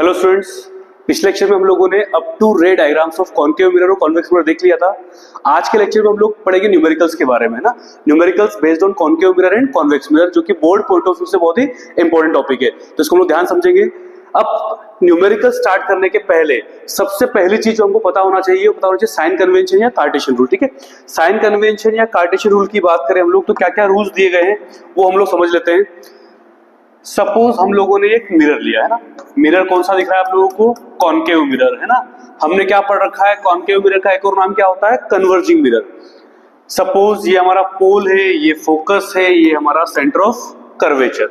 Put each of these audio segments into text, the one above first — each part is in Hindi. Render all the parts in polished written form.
हेलो स्टूडेंट्स, पिछले लेक्चर में हम लोगों ने up to ray diagrams of concave mirror और कॉन्वेक्स मिरर देख लिया था। आज के लेक्चर में हम लोग पढ़ेंगे न्यूमेरिकल्स के बारे में ना, numericals based on concave mirror and convex mirror, जो कि बोर्ड पॉइंट ऑफ व्यू से बहुत ही इंपॉर्टेंट टॉपिक है, तो इसको हम लोग ध्यान समझेंगे। अब न्यूमेरिकल स्टार्ट करने के पहले सबसे पहली चीज जो हमको पता होना चाहिए वो पता होना चाहिए साइन कन्वेंशन या कार्टेशियन रूल। ठीक है, साइन कन्वेंशन या कार्टेशियन रूल की बात करें हम लोग तो क्या क्या रूल्स दिए गए हैं वो हम लोग समझ लेते हैं। सपोज हम लोगों ने एक मिरर लिया है ना, मिरर कौन सा दिख रहा है आप लोगों को? कॉन्केव मिरर है ना। हमने क्या पढ़ रखा है? कॉन्केव मिरर का एक और नाम क्या होता है? Converging mirror. सपोज ये हमारा पोल है, ये फोकस है, ये हमारा सेंटर ऑफ कर्वेचर।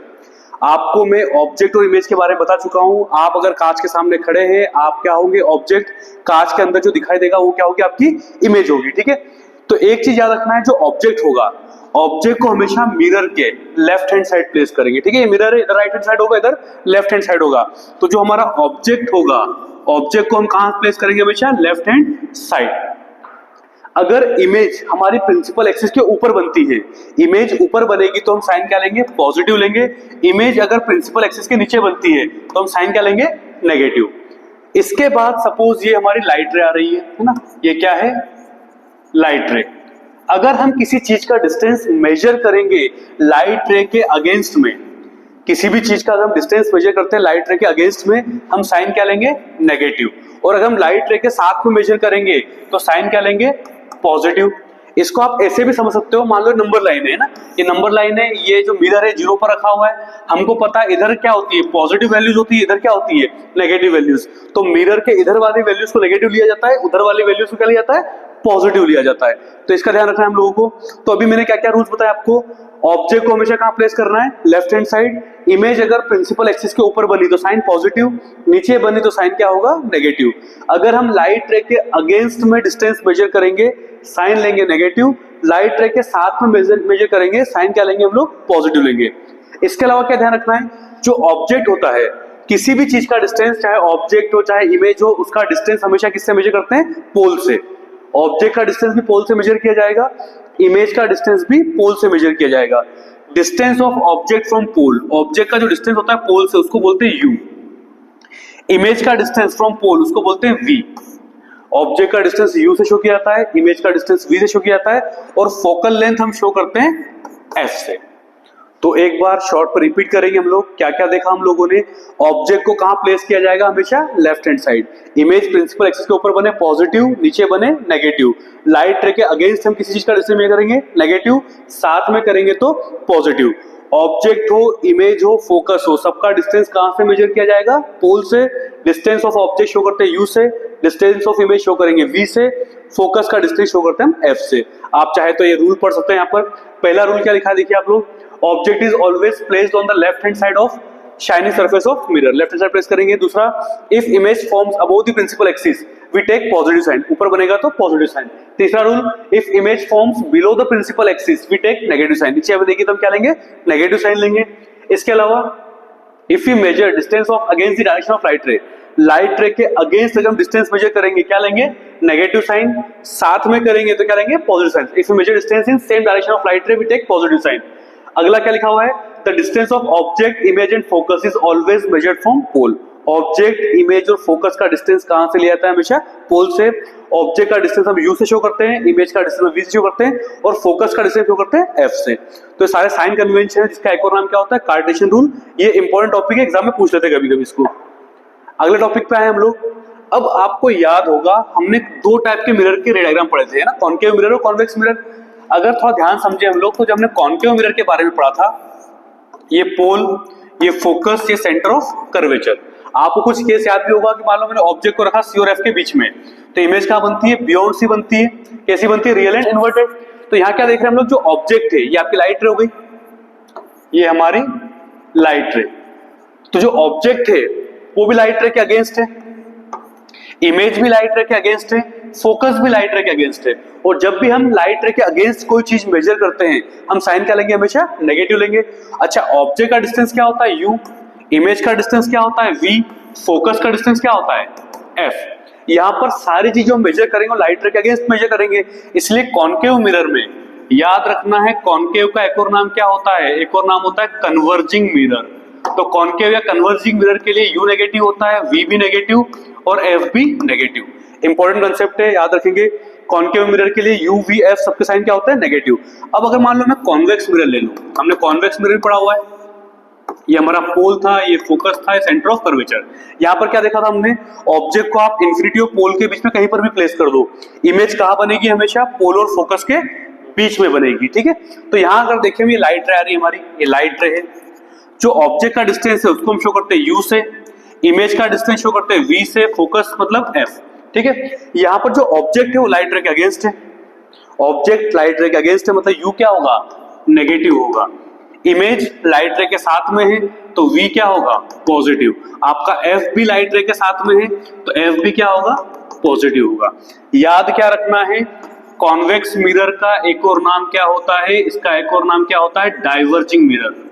आपको मैं ऑब्जेक्ट और इमेज के बारे में बता चुका हूं। आप अगर कांच के सामने खड़े हैं, आप क्या होंगे? ऑब्जेक्ट। कांच के अंदर जो दिखाई देगा वो क्या होगी? आपकी इमेज होगी। ठीक है, तो एक चीज याद रखना है, जो ऑब्जेक्ट होगा, ऑब्जेक्ट को हमेशा मिरर के लेफ्ट हैंड साइड प्लेस करेंगे। ठीक है, ये मिरर है, इधर राइट हैंड साइड होगा, इधर लेफ्ट हैंड साइड होगा। तो जो हमारा ऑब्जेक्ट होगा, ऑब्जेक्ट को हम कहां प्लेस करेंगे? हमेशा लेफ्ट हैंड साइड। अगर इमेज हमारी प्रिंसिपल एक्सिस के ऊपर बनती है, इमेज ऊपर बनेगी तो हम साइन क्या लेंगे? पॉजिटिव लेंगे। इमेज अगर प्रिंसिपल एक्सिस के नीचे बनती है तो हम साइन क्या लेंगे? नेगेटिव। इसके बाद सपोज ये हमारी लाइट रे आ रही है ना, ये क्या है? लाइट रे। अगर हम किसी चीज का डिस्टेंस मेजर करेंगे लाइट रे के अगेंस्ट में, किसी भी चीज का अगर हम डिस्टेंस मेजर करते हैं लाइट रे के अगेंस्ट में, हम साइन क्या लेंगे? नेगेटिव। और अगर हम लाइट रे के साथ में मेजर करेंगे तो साइन क्या लेंगे? पॉजिटिव। इसको आप ऐसे भी समझ सकते हो, मान लो नंबर लाइन है ना, ये नंबर लाइन है, ये जो मिरर है जीरो पर रखा हुआ है, हमको पता है इधर क्या होती है? पॉजिटिव वैल्यूज होती है, इधर क्या होती है? Negative values. तो मिरर के इधर वाली वैल्यूज को नेगेटिव लिया जाता है, उधर वाली वैल्यूज को क्या लिया जाता है? पॉजिटिव लिया जाता है। तो इसका ध्यान रखना है हम लोगों को। तो अभी मैंने क्या क्या रूल्स बताया आपको? ऑब्जेक्ट को हमेशा कहां प्लेस करना है? Left hand side. इमेज अगर प्रिंसिपल एक्सिस के ऊपर बनी तो साइन पॉजिटिव, नीचे बनी तो साइन क्या होगा? नेगेटिव। अगर हम लाइट रे के अगेंस्ट में डिस्टेंस मेजर करेंगे, साइन लेंगे नेगेटिव। लाइट रे के साथ में मेजर करेंगे, साइन क्या लेंगे हम लोग? पॉजिटिव लेंगे। इसके अलावा क्या ध्यान रखना है? जो ऑब्जेक्ट होता है, किसी भी चीज का डिस्टेंस, चाहे ऑब्जेक्ट हो चाहे इमेज हो, उसका डिस्टेंस हमेशा किससे मेजर करते हैं? पोल से। ऑब्जेक्ट का डिस्टेंस भी पोल से मेजर किया जाएगा, इमेज का डिस्टेंस भी पोल से मेजर किया जाएगा। Distance of object from pole, object का जो डिस्टेंस होता है पोल से, उसको बोलते हैं यू। इमेज का डिस्टेंस फ्रॉम पोल, उसको बोलते हैं वी। ऑब्जेक्ट का डिस्टेंस यू से शो किया जाता है, इमेज का डिस्टेंस वी से शो किया जाता है, और फोकल लेंथ हम शो करते हैं एफ से। तो एक बार शॉर्ट पर रिपीट करेंगे हम लोग, क्या क्या देखा हम लोगों ने? ऑब्जेक्ट को कहां प्लेस किया जाएगा? हमेशा left hand side. Image principal axis के ऊपर बने पॉजिटिव, नीचे बने नेगेटिव। लाइट रे के अगेंस्ट हम किसी चीज का डिस्टेंस मेजर करेंगे नेगेटिव, साथ में करेंगे तो पॉजिटिव। ऑब्जेक्ट हो, इमेज हो, फोकस हो, सबका डिस्टेंस कहां से मेजर किया जाएगा? पोल से। डिस्टेंस ऑफ ऑब्जेक्ट शो करते हैं यू से, डिस्टेंस ऑफ इमेज शो करेंगे वी से, फोकस का डिस्टेंस शो करते हैं हम एफ से। आप चाहे तो ये रूल पढ़ सकते हैं। यहाँ पर पहला रूल क्या लिखा है देखिए आप लोग, object is always placed on the left hand side of shiny surface of mirror. Left hand side place करेंगे। दूसरा, if image forms above the principal axis we take positive sign, ऊपर बनेगा तो पॉजिटिव साइन। तीसरा rule, if image forms below the principal axis we take negative sign, नीचे बनेगी तो हम क्या लेंगे? नेगेटिव साइन लेंगे। इसके अलावा, if you measure distance of against the direction of light रे, लाइट रे के अगेंस्ट अगर हम डिस्टेंस मेजर करेंगे क्या लेंगे? Negative sign. साथ में करेंगे तो क्या लेंगे? Positive sign. If you measure distance in same direction of light ray we take positive sign. अगला क्या लिखा हुआ है? The distance of object, image and focus is always measured from pole. Object, image और फोकस का डिस्टेंस कहां से लिया जाता है? हमेशा पोल से। ऑब्जेक्ट का डिस्टेंस हम यू से शो करते हैं, इमेज का डिस्टेंस वी से शो करते हैं, और फोकस का डिस्टेंस शो करते हैं एफ से। तो सारे साइन कन्वेंशन है, जिसका एक और नाम क्या होता है? Cartesian rule. ये इंपॉर्टेंट टॉपिक है, एग्जाम में पूछ लेते हैं कभी कभी इसको। अगले टॉपिक पे आए हम लोग। अब आपको याद होगा हमने दो टाइप के मिरर के रे डायग्राम पढ़े थे ना, कॉन्केव मिरर और कॉन्वेक्स मिरर। अगर थोड़ा ध्यान समझे हम लोग तो जब हमने कॉन्केव मिरर के बारे में पढ़ा था, ये पोल, ये फोकस, ये सेंटर ऑफ कर्वेचर। आपको कुछ केस याद भी होगा कि मान लो मैंने ऑब्जेक्ट को रखा सी और एफ के बीच में, तो इमेज कहां बनती है? बियॉन्ड सी बनती है। कैसी बनती है? Real and inverted. तो यहाँ क्या देख रहे हैं हम लोग? जो ऑब्जेक्ट है ये आपकी लाइट रे हो गई, ये हमारी लाइट रे। तो जो ऑब्जेक्ट है वो भी लाइट रे के अगेंस्ट है, इमेज भी लाइट रे के अगेंस्ट है, फोकस भी लाइट रे के अगेंस्ट है। और जब भी हम लाइट रे के अगेंस्ट कोई चीज मेजर करते हैं, हम साइन क्या लेंगे? हमेशा नेगेटिव लेंगे। अच्छा, ऑब्जेक्ट का डिस्टेंस क्या होता है? यू। इमेज का डिस्टेंस क्या होता है? वी। फोकस का डिस्टेंस क्या होता है? एफ। यहाँ पर सारी चीजें हम मेजर करेंगे और लाइट रे के अगेंस्ट मेजर करेंगे। इसलिए कॉन्केव मिरर में याद रखना है, कॉन्केव का एक और नाम क्या होता है? एक और नाम होता है कन्वर्जिंग मिरर। तो कॉन्केव या कन्वर्जिंग मिरर के लिए U नेगेटिव होता है, V भी नेगेटिव और F भी नेगेटिव। इंपॉर्टेंट कंसेप्ट है, याद रखेंगे। कॉन्केव मिरर के लिए U, V, F सबके साइन क्या होता है? नेगेटिव। अब अगर मान लो मैं कॉन्वेक्स मिरर ले लूं, हमने कॉन्वेक्स मिरर पढ़ा हुआ है, ये हमारा पोल था, ये फोकस था, ये सेंटर ऑफ कर्वेचर। यहाँ पर क्या देखा था हमने? ऑब्जेक्ट को आप इंफिनिटी और पोल के बीच में कहीं पर भी प्लेस कर दो, इमेज कहाँ बनेगी? हमेशा पोल और फोकस के बीच में बनेगी, ठीक है। तो यहाँ अगर देखें ये लाइट रे आ रही है हमारी, ये लाइट रे है। जो ऑब्जेक्ट का डिस्टेंस है उसको हम शो करते हैं U से, इमेज का डिस्टेंस शो करते हैं V से, फोकस मतलब F, ठीक है। यहाँ पर जो ऑब्जेक्ट है वो लाइट रे के अगेंस्ट है, ऑब्जेक्ट लाइट रे के अगेंस्ट है, मतलब U क्या होगा? नेगेटिव होगा। इमेज लाइट रे के साथ में है तो V क्या होगा? पॉजिटिव। आपका F भी लाइट रे के साथ में है तो F भी क्या होगा? पॉजिटिव होगा। याद क्या रखना है? कॉन्वेक्स मिरर का एक और नाम क्या होता है? इसका एक और नाम क्या होता है? Diverging mirror.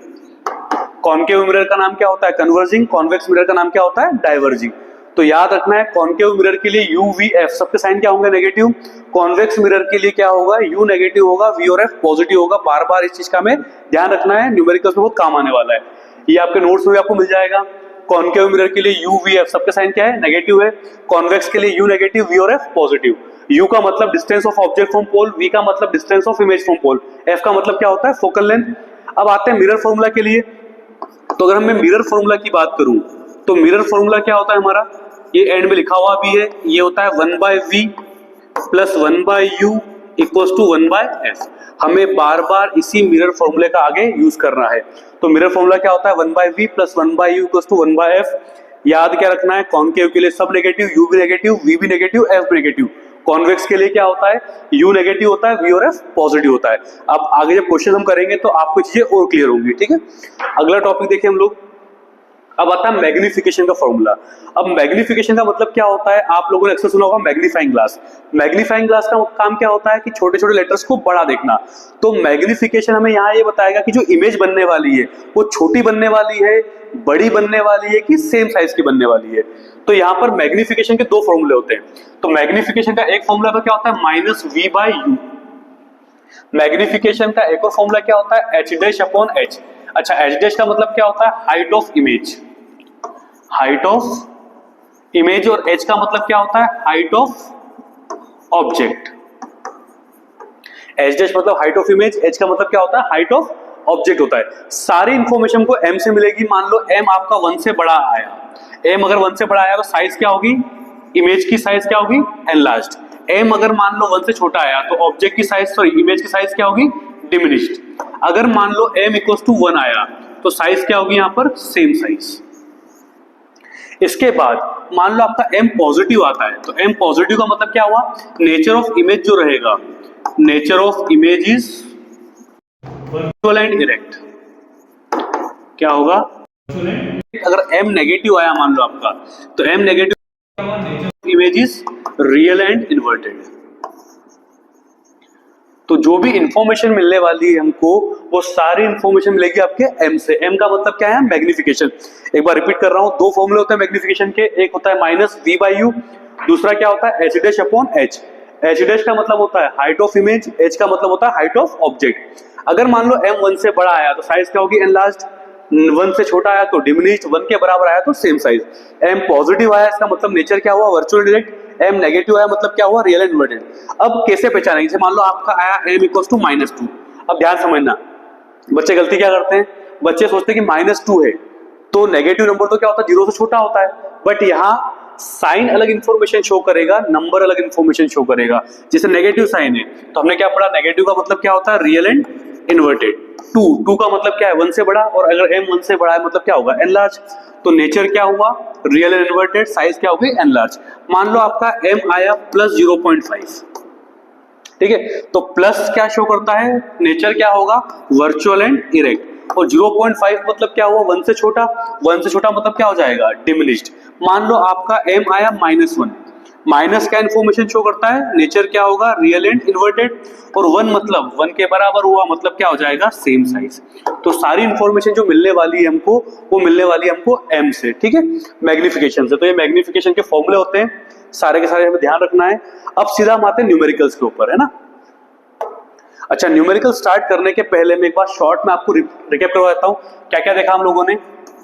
कॉन्केव मिरर का नाम क्या होता है? कन्वर्जिंग। कॉन्वेक्स मिरर का नाम क्या होता है? डाइवर्जिंग। तो याद रखना है कॉन्केव मिरर के लिए U, V, F सबके साइन क्या होंगे? नेगेटिव। कॉन्वेक्स मिरर के लिए क्या होगा? U नेगेटिव होगा, V और F पॉजिटिव होगा। बार बार इस चीज का हमें ध्यान रखना है, न्यूमेरिकल्स में बहुत काम आने वाला है। ये आपके नोट्स में भी आपको मिल जाएगा। कॉन्केव मिरर के लिए U, V, F सबके साइन क्या है? नेगेटिव है। कॉन्वेक्स के लिए U नेगेटिव, V और F पॉजिटिव। U का मतलब distance of object from pole, V का मतलब distance of image from pole, F का मतलब क्या होता है? Focal length. अब आते हैं मिरर फॉर्मूला के लिए। तो अगर मैं मिरर फॉर्मूला की बात करूं तो मिरर फॉर्मूला क्या होता है हमारा? ये एंड में लिखा हुआ भी है, ये होता है 1/v plus 1/u equals to 1/f। हमें बार बार इसी मिरर फॉर्मूले का आगे यूज करना है। तो मिरर फॉर्मूला क्या होता है? 1/v plus 1/u equals to 1/f। याद क्या रखना है? कॉन्केव के लिए सब नेगेटिव, U भी नेगेटिव, V भी नेगेटिव, F भी नेगेटिव। कॉन्वेक्स के लिए क्या होता है? U नेगेटिव होता है, V और F पॉजिटिव होता है। अब आगे जब क्वेश्चन हम करेंगे तो आपको चीजें और क्लियर होंगी, ठीक है। अगला टॉपिक देखिए हम लोग। अब आता है मैग्निफिकेशन का फॉर्मूला। अब मैग्निफिकेशन का मतलब क्या होता है? आप लोगों ने अक्सर सुना होगा मैग्नीफाइंग ग्लास। मैग्नीफाइंग ग्लास का काम क्या होता है? कि छोटे छोटे लेटर्स को बड़ा देखना। तो मैग्निफिकेशन हमें यहाँ ये बताएगा कि जो इमेज बनने वाली है वो छोटी बनने वाली है, बड़ी बनने वाली है, कि सेम साइज की बनने वाली है। तो यहाँ पर मैग्निफिकेशन के दो फॉर्मूले होते हैं। तो मैग्निफिकेशन का एक फॉर्मूला तो क्या होता है? -v/u। मैग्निफिकेशन का एक और फॉर्मूला क्या होता है? h'/h। अच्छा, h' का मतलब क्या होता है? Height of image. Height of image. और h का मतलब क्या होता है? Height of object. h' मतलब हाइट ऑफ इमेज, h का मतलब क्या होता है? हाइट ऑफ ऑब्जेक्ट होता है। सारी इंफॉर्मेशन को m से मिलेगी। मान लो m आपका 1 से बड़ा आया, m अगर 1 से बड़ा आया तो साइज क्या होगी? इमेज की साइज क्या होगी? एनलार्ज्ड। m अगर मान लो 1 से छोटा आया तो ऑब्जेक्ट की साइज, सॉरी इमेज की साइज क्या होगी? डिमिनिश्ड। अगर मान लो m इक्वल्स टू 1 आया तो साइज क्या होगी? यहाँ पर सेम साइज। इसके बाद मान लो आपका m पॉजिटिव आता है तो m पॉजिटिव का मतलब क्या हुआ? नेचर ऑफ इमेज जो रहेगा, nature of image is virtual and erect. क्या होगा? अगर m नेगेटिव आया मान लो आपका, तो m negative image is real and inverted. तो जो भी इंफॉर्मेशन मिलने वाली है हमको वो सारी इंफॉर्मेशन मिलेगी आपके m से। m का मतलब क्या है? मैग्निफिकेशन। एक बार रिपीट कर रहा हूं, दो फॉर्मूले होते हैं मैग्निफिकेशन के। एक होता है -v/u, दूसरा क्या होता है? h'/h। h' का मतलब होता है हाइट ऑफ इमेज, h का मतलब होता है हाइट ऑफ ऑब्जेक्ट। अगर मान लो m 1 से बड़ा आया तो साइज क्या होगी? एनलार्ज्ड। 1 से छोटा आया तो डिमिनिश्ड, 1 के बराबर आया तो सेम साइज। m पॉजिटिव आया इसका मतलब नेचर क्या हुआ? Virtual direct. m नेगेटिव आया मतलब क्या हुआ? Real and inverted. अब कैसे पहचानेंगे? जैसे मान लो आपका आया m इक्वल्स टू -2। अब ध्यान समझना, बच्चे गलती क्या करते हैं? बच्चे सोचते हैं कि -2 है तो नेगेटिव नंबर तो क्या होता है? 0 से छोटा होता है। बट यहाँ साइन अलग इंफॉर्मेशन शो करेगा, नंबर अलग इंफॉर्मेशन शो करेगा। जैसे नेगेटिव साइन है तो हमने क्या पढ़ा? नेगेटिव का मतलब क्या होता है? Real and inverted. 2 का मतलब क्या है? 1 से बड़ा। और अगर m 1 से बड़ा है मतलब क्या होगा? एनलार्ज। तो नेचर क्या हुआ? Real and inverted. साइज क्या होगी? एनलार्ज। मान लो आपका m आया +0.5, ठीक है। तो प्लस क्या शो करता है? नेचर क्या होगा? Virtual and erect. और 0.5 मतलब क्या हुआ? 1 से छोटा। 1 से छोटा मतलब क्या हो जाएगा? डिमिनिश्ड। मान लो आपका m आया -1, माइनस क्या इन्फॉर्मेशन शो करता है? नेचर क्या होगा? Real and inverted. और 1 मतलब 1 के बराबर हुआ मतलब क्या हो जाएगा? Same size. तो सारी इंफॉर्मेशन जो मिलने वाली है हमको वो मिलने वाली है हमको m से, ठीक है, मैग्निफिकेशन से। तो ये मैग्निफिकेशन के फॉर्मूले होते हैं, सारे के सारे हमें ध्यान रखना है। अब सीधा हम आते हैं न्यूमेरिकल्स के ऊपर, है ना। अच्छा, न्यूमेरिकल स्टार्ट करने के पहले मैं एक बार शॉर्ट में आपको रिकैप करवा देता हूँ। क्या क्या देखा हम लोगों ने?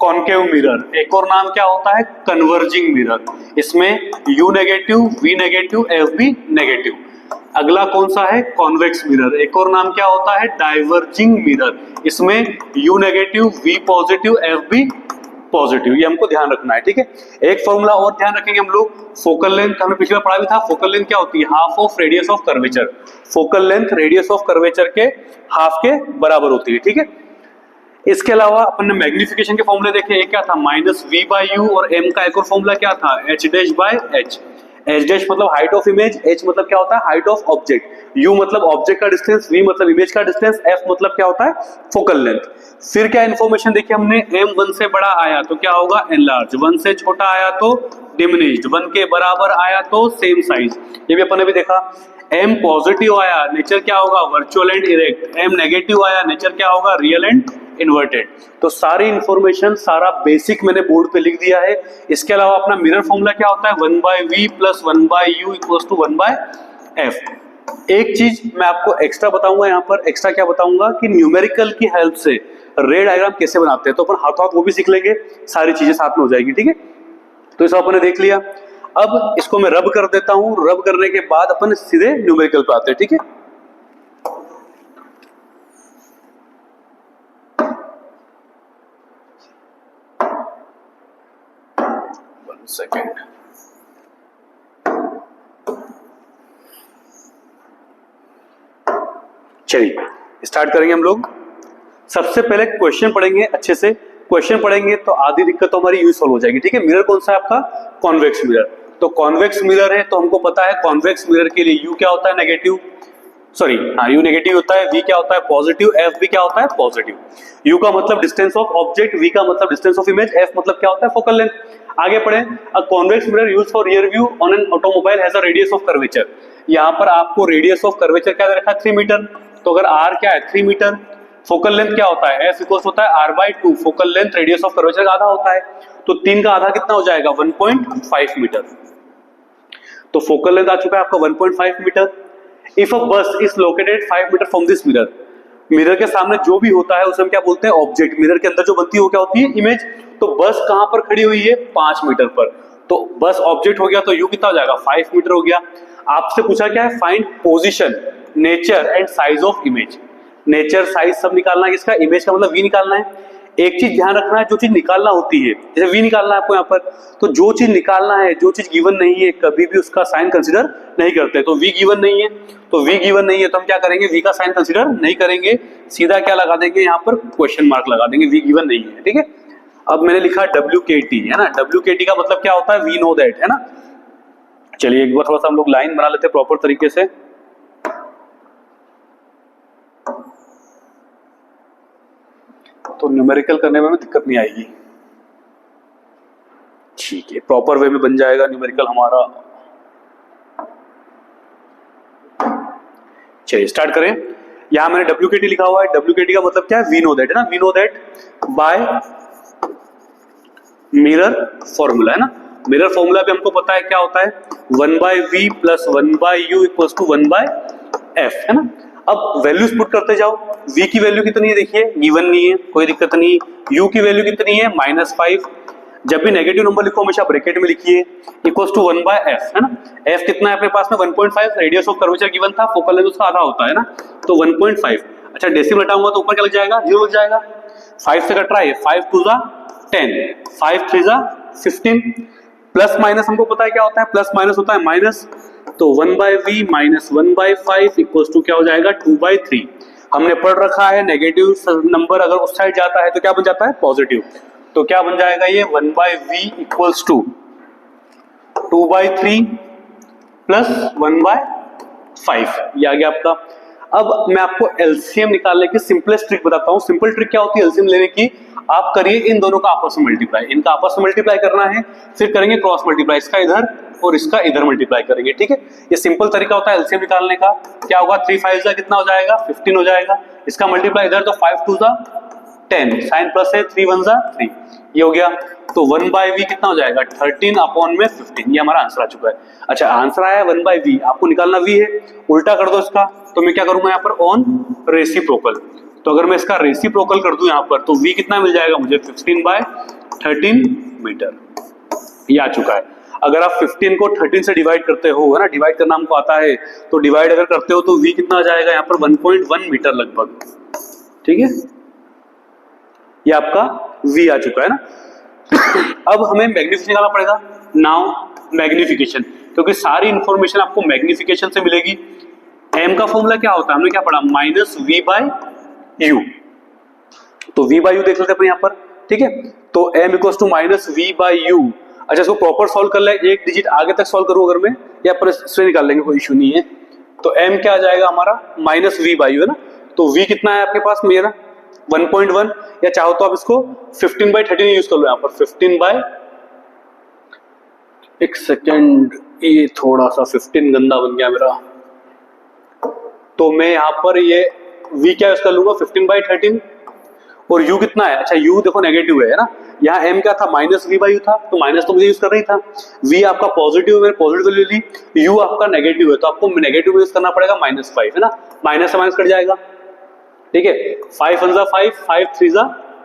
कॉन्केव मिरर, एक और नाम क्या होता है? Converging mirror. इसमें u negative, we negative, f बी नेगेटिव। अगला कौन सा है? कॉन्वेक्स मिरर, एक और नाम क्या होता है? Diverging mirror. इसमें u negative, v positive, f बी पॉजिटिव। ये हमको ध्यान रखना है, ठीक है। एक फॉर्मूला और ध्यान रखेंगे हम लोग, फोकल लेंथ हमने पिछले बार पढ़ा भी था। फोकल लेंथ क्या होती है? Half of radius of curvature. Focal length radius of curvature के हाफ के बराबर होती है, ठीक है। इसके अलावा अपन ने मैग्निफिकेशन के फॉर्मूले देखे, एक क्या था? माइनस वी बाई यू, और एम का एक और फॉर्मूला क्या था? H dash by H. H dash मतलब हाइट ऑफ इमेज, एच मतलब क्या होता है? हाइट ऑफ ऑब्जेक्ट, यू मतलब ऑब्जेक्ट का डिस्टेंस, वी मतलब इमेज का डिस्टेंस, एफ मतलब क्या होता है? Focal length. फिर क्या इन्फॉर्मेशन देखी हमने? एम 1 से बड़ा आया तो क्या होगा? एनलार्ज, 1 से छोटा आया तो डिमिनिश्ड, 1 के बराबर आया तो सेम साइज। ये भी अपन ने भी देखा। एम पॉजिटिव आया, नेचर क्या होगा? Virtual and erect. M negative आया, नेचर क्या होगा? Real and inverted. तो सारी इंफॉर्मेशन, सारा बेसिक मैंने बोर्ड पे लिख दिया है। इसके अलावा अपना मिरर फॉर्मूला क्या होता है? 1 by V plus 1 by U equals to 1 by F. एक चीज मैं आपको एक्स्ट्रा बताऊंगा यहाँ पर। एक्स्ट्रा क्या बताऊंगा? कि न्यूमेरिकल की हेल्प से रे डायग्राम कैसे बनाते हैं, तो अपन हाथों हाथ वो भी सीख लेंगे, सारी चीजें साथ में हो जाएगी, ठीक है। तो इस अपन ने देख लिया। अब इसको मैं रब कर देता हूं। रब करने के बाद अपन सीधे न्यूमेरिकल पे आते हैं, ठीक है। सेकेंड, चलिए स्टार्ट करेंगे हम लोग। सबसे पहले क्वेश्चन पढ़ेंगे अच्छे से। क्वेश्चन पढ़ेंगे तो आधी दिक्कत तो हमारी यूं सॉल्व हो जाएगी, ठीक है। मिरर कौन सा है आपका? Convex mirror. तो कॉन्वेक्स मिरर है तो हमको पता है कॉन्वेक्स मिरर के लिए यू क्या होता है? नेगेटिव, सॉरी हाँ, यू नेगेटिव होता है, वी क्या होता है? पॉजिटिव, एफ भी क्या होता है? पॉजिटिव। यू का मतलब डिस्टेंस ऑफ ऑब्जेक्ट, वी का मतलब डिस्टेंस ऑफ इमेज, एफ मतलब क्या होता है? Focal length. आगे पढ़े। A convex mirror used for rear view on an automobile has a radius of curvature. यहाँ पर आपको रेडियस ऑफ कर्वेचर क्या दे रखा है? 3 मीटर। तो अगर आर क्या है? 3 मीटर। फोकल लेंथ क्या होता है? एफ इक्वल्स होता है R by 2। Focal length radius of curvature का आधा होता है, तो 3 का आधा कितना हो जाएगा? 1.5 मीटर। तो फोकल लेंथ आ चुका है आपका 1.5 metre. If a bus is located 5 metre from this mirror, mirror के सामने जो भी होता है उसे हम क्या बोलते हैं? ऑब्जेक्ट। मिरर के अंदर जो बनती है वो क्या होती है? इमेज। तो बस कहां पर खड़ी हुई है? 5 मीटर पर। तो बस ऑब्जेक्ट हो गया, तो यू कितना हो जाएगा? 5 मीटर हो गया। आपसे पूछा क्या है? Find position, nature and size of image. Nature, size सब निकालना है, इसका इमेज का मतलब वी निकालना है। एक चीज ध्यान रखना है, जो चीज निकालना होती है, जैसे वी निकालना है आपको यहाँ पर, तो जो चीज निकालना है, जो चीज गिवन नहीं है, कभी भी उसका साइन कंसीडर नहीं करते। तो वी गिवन नहीं है, तो वी गिवन नहीं है तो हम क्या करेंगे? वी का साइन कंसीडर नहीं करेंगे, सीधा क्या लगा देंगे? यहाँ पर क्वेश्चन मार्क लगा देंगे, वी गिवन नहीं है, ठीक है। अब मैंने लिखा WKT, है ना। WKT का मतलब क्या होता है? वी नो दैट, है ना। चलिए एक बार थोड़ा सा हम लोग लाइन बना लेते हैं प्रॉपर तरीके से। तो न्यूमेरिकल करने में दिक्कत नहीं आएगी, ठीक है। प्रॉपर वे में बन जाएगा न्यूमेरिकल हमारा। चलिए स्टार्ट करें। यहां मैंने WKT लिखा हुआ है। WKT का मतलब क्या है? वी नो दैट, है ना। We know that by mirror formula, है ना। मिरर फॉर्मूला भी हमको पता है क्या होता है? 1 by V plus 1 by U equals to 1 by F, है ना। अब वैल्यूज पुट करते जाओ। v की वैल्यू कितनी है? देखिए गिवन नहीं है, कोई दिक्कत नहीं। u की वैल्यू कितनी है? -5। जब भी नेगेटिव नंबर लिखो हमेशा ब्रैकेट में लिखिए, इक्वल्स टू 1 बाय एफ, है ना। f कितना है अपने पास में? 1.5। रेडियस ऑफ कर्वेचर गिवन था, फोकल लेंथ उसका आधा होता है ना, तो 1.5। अच्छा डेसिमल हटाऊंगा तो ऊपर क्या लग जाएगा? 0 लग जाएगा। 5 से कट रहा है, 5 2 जा 10, 5 3 जा 15। प्लस माइनस हमको पता है क्या होता है? प्लस माइनस होता है माइनस, तो 1 by V minus 1 by 5 equals to क्या हो जाएगा? 2 बाय 3। हमने पढ़ रखा है नेगेटिव नंबर अगर उस साइड जाता है तो क्या बन जाता है? पॉजिटिव। तो क्या बन जाएगा ये? 1 by V equals to 2 by 3 plus 1 by 5, ये आ गया आपका। अब मैं आपको एलसीएम निकालने की सिंपलेस्ट ट्रिक बताता हूँ। सिंपल ट्रिक क्या होती है एलसीएम लेने की? आप करिए इन दोनों का आपस में मल्टीप्लाई, इनका आपस में मल्टीप्लाई करना है, फिर करेंगे क्रॉस मल्टीप्लाई, इसका इधर और इसका इधर मल्टीप्लाई करेंगे, ठीक है। ये सिंपल तरीका होता है एलसीएम निकालने का। क्या होगा? 3 5 जा कितना हो जाएगा? 15 हो जाएगा। इसका मल्टीप्लाई इधर, तो 5 2 जा 10, साइन प्लस है, 3 1 जा 3, ये हो गया। तो 1/v कितना हो जाएगा 13 अपॉन में 15, ये हमारा आंसर आ चुका है। अच्छा आंसर आया 1/v, आपको निकालना v है, उल्टा कर दो इसका। तो मैं क्या करूंगा यहाँ पर ऑन रेसिप्रोकल, तो अगर मैं इसका रेसिप्रोकल कर दूं यहाँ पर तो v कितना मिल जाएगा मुझे 15/13 मीटर, ये आ चुका है। अगर आप 15 को 13 से डिवाइड करते हो, है ना, डिवाइड करना हमको आता है, तो डिवाइड अगर करते हो तो v कितना आ जाएगा यहाँ पर 1.1 मीटर लगभग, ठीक है, ये आपका v आ चुका है ना। अब हमें मैग्निफिकेशन निकालना पड़ेगा। नाउ मैग्निफिकेशन, क्योंकि सारी इंफॉर्मेशन आपको मैग्निफिकेशन से मिलेगी। m का फॉर्मूला क्या होता है, हमने क्या पढ़ा, -v/u, तो v/u देख लेते हैं यहाँ पर, ठीक है। तो m = -v/u। अच्छा इसको प्रॉपर सॉल्व कर ले, एक डिजिट आगे तक सॉल्व करूं अगर मैं, या पर इससे निकाल लेंगे, कोई इशू नहीं है। तो m क्या आ जाएगा हमारा -v/u, है ना। तो v कितना है आपके पास मेरा 1.1, या चाहो तो आप इसको 15/13 यूज कर लो यहाँ पर, 15 एक सेकेंड, ये थोड़ा सा 15 गंदा बन गया मेरा, तो मैं यहाँ पर ये v क्या यूज कर लूंगा 15/13, और u कितना है, अच्छा u देखो नेगेटिव है ना, यहाँ m क्या था -v/u था, तो माइनस तो मुझे यूज करना ही था। v आपका पॉजिटिव है, मैंने पॉजिटिव ले ली, u आपका नेगेटिव है, तो आपको नेगेटिव यूज करना पड़ेगा -5, है ना, माइनस से माइनस कट जाएगा, ठीक है। 5 1 जा 5, 5 3 जा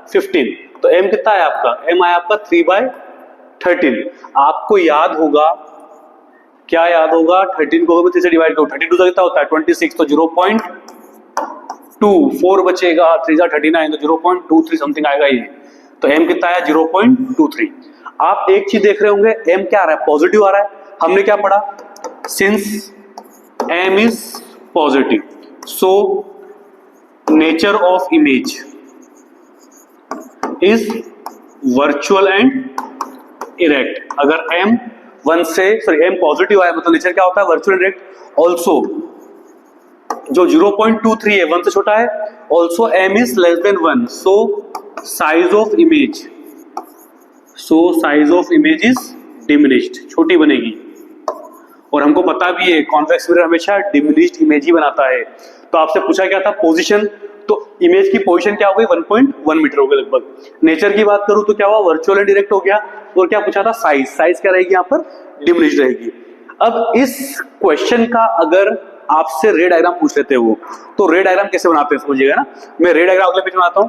15, तो m कितना है आपका, m आया आपका 3/13। आपको याद होगा, क्या याद होगा, 13 को 3 से डिवाइड करो, 32 से कितना होता है 26, तो 0.24 बचेगा, 3 जा 39, तो 0.23 समथिंग आएगा ये, तो m कितना आया 0.23। आप एक चीज देख रहे होंगे, m क्या आ रहा है, पॉजिटिव आ रहा है। हमने क्या पढ़ा, since m is positive so nature of image is virtual and erect. अगर m 1 से सॉरी m पॉजिटिव आया मतलब नेचर क्या होता है, वर्चुअल एंड इरेक्ट। ऑल्सो जो 0.23 है 1 से छोटा है, also m is less than 1, so size of image is diminished, छोटी बनेगी। और हमको पता भी है कॉन्वेक्स मिरर हमेशा डिमिनिश्ड इमेज ही बनाता है। तो आपसे पूछा क्या था पोजीशन, तो इमेज की पोजीशन क्या हो गई 1.1 मीटर हो गई लगभग। नेचर की बात करूं तो क्या हुआ, वर्चुअल एंड डायरेक्ट हो गया। और क्या पूछा था, साइज क्या रहेगी यहाँ पर, डिमिनिश्ड रहेगी। अब इस क्वेश्चन का अगर आपसे रे डायग्राम पूछ लेते हो, तो रे डायग्राम कैसे बनाते हैं समझिएगा ना। मैं रे डायग्राम अगले पेज में आता हूं।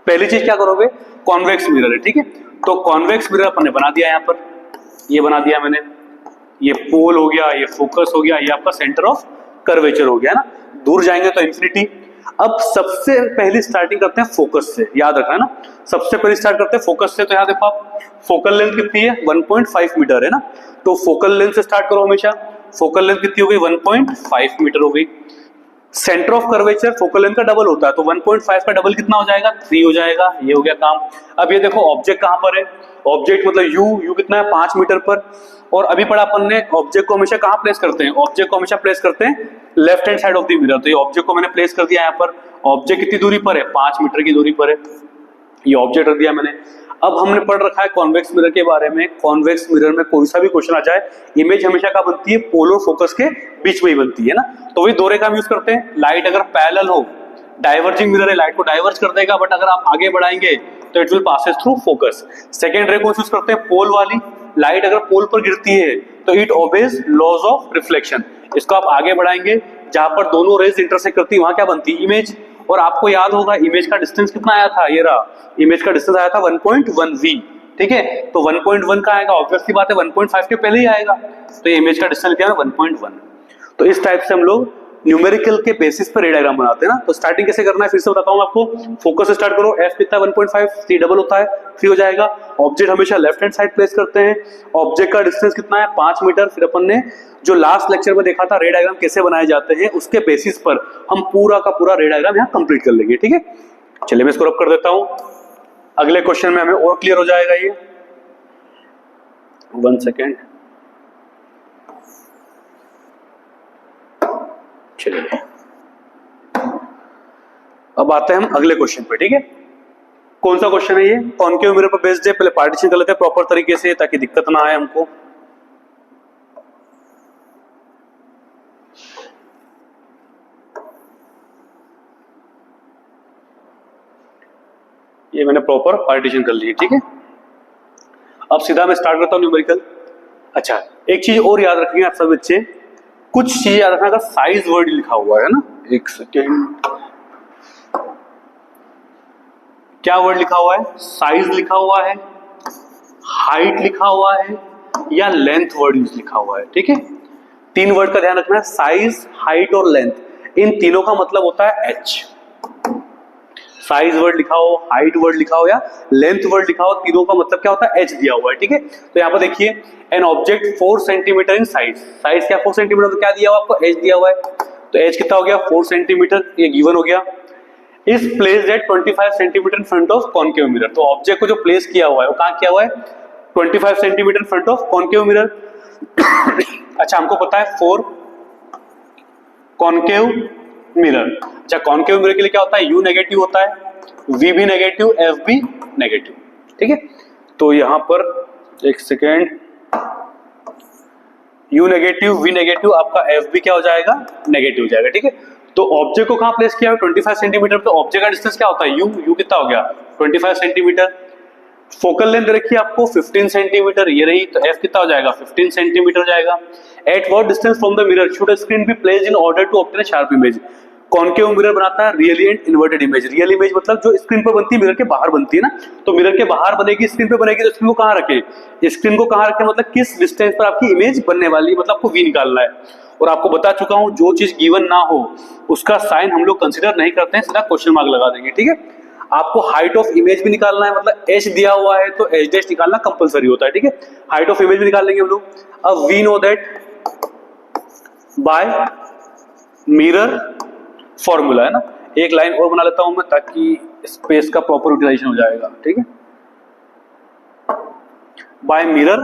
पहली चीज क्या करोगे, कॉन्वेक्स मिरर है, ठीक है। तो कॉन्वेक्स मिरर अपन ने बना दिया, यहाँ पर ये बना दिया मैंने, ये पोल हो गया, ये फोकस हो गया, ये आपका सेंटर ऑफ कर्वेचर हो गया ना। दूर जाएंगे तो इंफिनिटी। अब सबसे पहली स्टार्टिंग करते हैं फोकस से, याद रखना है ना, सबसे पहले स्टार्ट करते हैं फोकस से। तो यहाँ देखो आप, फोकल लेंथ कितनी है 1.5 मीटर है ना, तो फोकल लेंथ से स्टार्ट करो हमेशा। फोकल लेंथ कितनी हो गई 1.5 मीटर हो गई। Centre of curvature focal length का डबल होता है, तो 1.5 का डबल कितना हो जाएगा 3 हो जाएगा, ये हो गया काम। अब ये देखो ऑब्जेक्ट कहां पर है, ऑब्जेक्ट मतलब यू कितना है 5 मीटर पर। और अभी पढ़ा अपन ने ऑब्जेक्ट को हमेशा कहां प्लेस करते हैं, ऑब्जेक्ट को हमेशा प्लेस करते हैं left hand side of the mirror. तो ये ऑब्जेक्ट को मैंने प्लेस कर दिया यहाँ पर। ऑब्जेक्ट कितनी दूरी पर है, 5 मीटर की दूरी पर है, ये ऑब्जेक्ट रख दिया मैंने। अब हमने पढ़ रखा है कॉन्वेक्स मिरर के बारे में। कॉन्वेक्स मिरर में कोई सा भी क्वेश्चन आ जाए, इमेज हमेशा क्या बनती है, पोल और फोकस के बीच में ही बनती है ना। तो वही दो रेखा हम यूज करते हैं। लाइट अगर पैरेलल हो, डाइवर्जिंग मिरर है, लाइट को डाइवर्ज कर देगा, बट अगर आप आगे बढ़ाएंगे तो it will passes through focus. Second रे को यूज करते हैं पोल वाली। लाइट अगर पोल पर गिरती है तो it obeys laws of reflection. इसको आप आगे बढ़ाएंगे, जहां पर दोनों रेज इंटरसेक्ट करती है वहां क्या बनती है, इमेज। और आपको याद होगा इमेज का डिस्टेंस कितना आया था, ये रहा, इमेज का डिस्टेंस आया था 1.1 v, ठीक है। तो 1.1 का आएगा, ऑब्वियसली बात है 1.5 के पहले ही आएगा, तो ये इमेज का डिस्टेंस क्या है 1.1। तो इस टाइप से हम लोग न्यूमेरिकल के बेसिस पर रे डायग्राम बनाते हैं ना। तो स्टार्टिंग कैसे करना है फिर से बताता हूं आपको। फोकस से स्टार्ट करो, f कितना 1.5, c डबल होता है 3 हो जाएगा। ऑब्जेक्ट हमेशा लेफ्ट हैंड साइड प्लेस करते हैं। ऑब्जेक्ट का डिस्टेंस कितना है 5 मीटर। फिर अपन ने जो लास्ट लेक्चर में देखा था रे डायग्राम कैसे बनाए जाते हैं, उसके बेसिस पर हम पूरा का पूरा रे डायग्राम यहाँ कंप्लीट कर लेंगे, ठीक है। चलिए मैं इसको रब कर देता हूं, अगले क्वेश्चन में हमें और क्लियर हो जाएगा ये। 1 सेकेंड, चलिए अब आते हैं हम अगले क्वेश्चन पे, ठीक है। कौन सा क्वेश्चन है ये, कॉनकेव मिरर पर बेस्ड है। पहले पार्टीशन कर लेते हैं प्रॉपर तरीके से ताकि दिक्कत ना आए हमको। ये मैंने प्रॉपर पार्टीशन कर ली है, ठीक है। अब सीधा मैं स्टार्ट करता हूँ न्यूमेरिकल। अच्छा, एक चीज और याद रखिए आप सब बच्चे, कुछ चीजें याद रखना, अगर साइज वर्ड लिखा हुआ है ना, एक सेकेंड, क्या वर्ड लिखा हुआ है, साइज लिखा हुआ है, हाइट लिखा हुआ है या लेंथ वर्ड लिखा हुआ है, ठीक है। तीन वर्ड का ध्यान रखना है, साइज, हाइट और लेंथ। इन तीनों का मतलब होता है एच। साइज वर्ड लिखा हो, हाइट वर्ड लिखा हो या लेंथ वर्ड लिखा हो, तीनों का मतलब क्या होता है, एच दिया हुआ है, ठीक है। तो यहाँ पर देखिए, an object 4 centimetre in size, size क्या 4 सेंटीमीटर, तो क्या दिया हुआ आपको, एच दिया हुआ है। तो एच कितना हो गया, 4 सेंटीमीटर, ये गिवन हो गया। Is placed at 25 centimetre in front of concave mirror, तो ऑब्जेक्ट को जो प्लेस किया हुआ है वो कहाँ किया हुआ है, 25 centimetre front of concave mirror. अच्छा, हमको पता है 4 कॉनकेव मिरर। अच्छा, कॉनकेव मिरर के लिए क्या होता है, यू नेगेटिव होता है, वी भी नेगेटिव, एफ भी नेगेटिव, ठीक है। तो यहां पर एक second, U negative, we negative, आपका एफ भी क्या हो जाएगा, नेगेटिव हो जाएगा, ठीक है। तो ऑब्जेक्ट को कहां प्लेस किया है, 25 सेंटीमीटर, तो ऑब्जेक्ट का डिस्टेंस क्या होता है, यू कितना हो गया, 25 सेंटीमीटर। फोकल लेंथ रखी आपको 15 सेंटीमीटर, ये रही, तो एफ कितना हो जाएगा, 15 सेंटीमीटर हो जाएगा। At what distance from the mirror should a screen be placed in order to obtain a sharp image. Concave mirror बनाता है real and inverted image. Real image मतलब जो स्क्रीन पर बनती है, मिरर के बाहर बनती है ना, तो मिरर के बाहर बनेगी, स्क्रीन पे बनेगी, तो स्क्रीन को कहां रखे, स्क्रीन को कहां रखे, मतलब किस डिस्टेंस पर आपकी इमेज बनने वाली है, मतलब आपको वी निकालना है। और आपको बता चुका हूं, जो चीज गिवन ना हो उसका साइन हम लोग कंसीडर नहीं करते हैं, सीधा क्वेश्चन मार्क लगा देंगे, ठीक है। आपको हाइट ऑफ इमेज भी निकालना है, मतलब एच दिया हुआ है तो एच डैश निकालना कंपलसरी होता है, ठीक है। हाइट ऑफ इमेज भी निकाल लेंगे हम लोग। अब we know that by mirror formula, है ना। एक लाइन और बना लेता हूं मैं ताकि स्पेस का प्रॉपर यूटिलाइजेशन हो जाएगा, ठीक है। बाय मिरर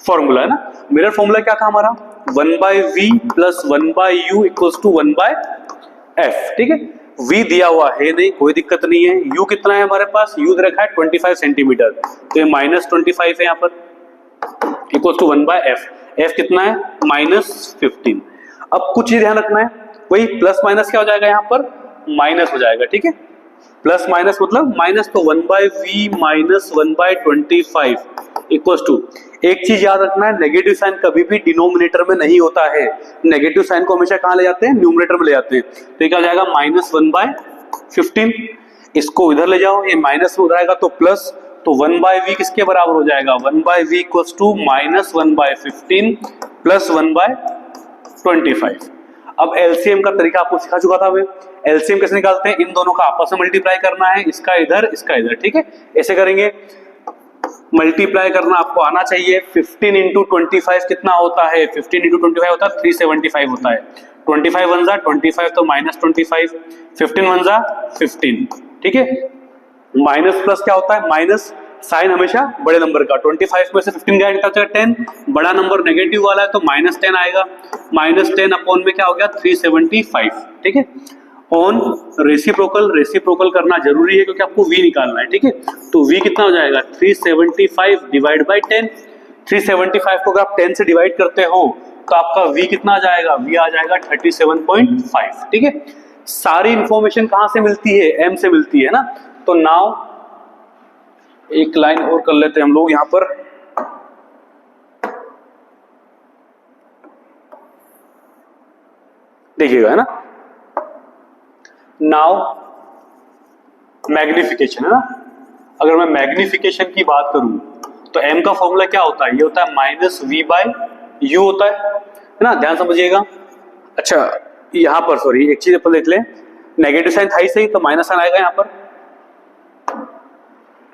फॉर्मूला, है ना। मिरर फॉर्मूला क्या था हमारा, 1/v plus 1/u equals to 1/f, ठीक है। v दिया हुआ है नहीं, कोई दिक्कत नहीं है। u कितना है हमारे पास, u दे रखा है 25 सेंटीमीटर, तो ये -25 है यहाँ पर, इक्वल्स टू 1/f। f कितना है, -15। अब कुछ ही ध्यान रखना है, वही प्लस माइनस क्या हो जाएगा, यहाँ पर माइनस हो जाएगा, ठीक है। प्लस माइनस मतलब माइनस, तो 1/v माइनस 1/25 इक्वल्स टू, एक चीज याद रखना है, नेगेटिव साइन कभी भी डिनोमिनेटर में नहीं होता है। नेगेटिव साइन को हमेशा कहां ले जाते हैं, न्यूमरेटर में ले जाते हैं। तो ये क्या हो जाएगा, -1/15। इसको इधर ले जाओ, ये माइनस में उधर आएगा तो प्लस, तो 1/v किसके बराबर हो जाएगा, 1/v इक्वल्स टू -1/15 प्लस 1/25। अब एलसीएम का तरीका आपको सिखा चुका था मैं। एलसीएम कैसे निकालते हैं, इन दोनों का आपस में मल्टीप्लाई करना है, इसका इधर इसका इधर, ठीक है। ऐसे करेंगे, मल्टीप्लाई करना आपको आना चाहिए। 15 इंटू 25 कितना होता है, 15 इंटू 25 होता है 375 होता है। 25 वन जा 25, तो -25, 15 वन जा 15, ठीक है। माइनस प्लस क्या होता है, माइनस साइन हमेशा बड़े नंबर का, 25 में से 15 गया कितना बचेगा, 10। बड़ा नंबर नेगेटिव वाला है तो -10 आएगा, -10 अपॉन में क्या हो गया, 375, ठीक है। ऑन रेसिप्रोकल करना जरूरी है क्योंकि आपको v निकालना है, ठीक है। तो v कितना हो जाएगा, 375 डिवाइड बाई 10। 375 को अगर आप 10 से डिवाइड करते हो तो आपका v कितना आ जाएगा, v आ जाएगा 37.5, ठीक है। सारी इंफॉर्मेशन कहां से मिलती है, m से मिलती है ना। तो नाउ एक लाइन और कर लेते हैं हम लोग यहां पर, देखिएगा, है ना। नाउ मैग्निफिकेशन, है ना। अगर मैं मैग्निफिकेशन की बात करूं तो m का फॉर्मूला क्या होता है, ये होता है -v/u होता है ना, ध्यान समझिएगा। अच्छा, यहां पर सॉरी एक चीज अपन देख लें, नेगेटिव साइन था ही सही, तो माइनस साइन आएगा यहां पर,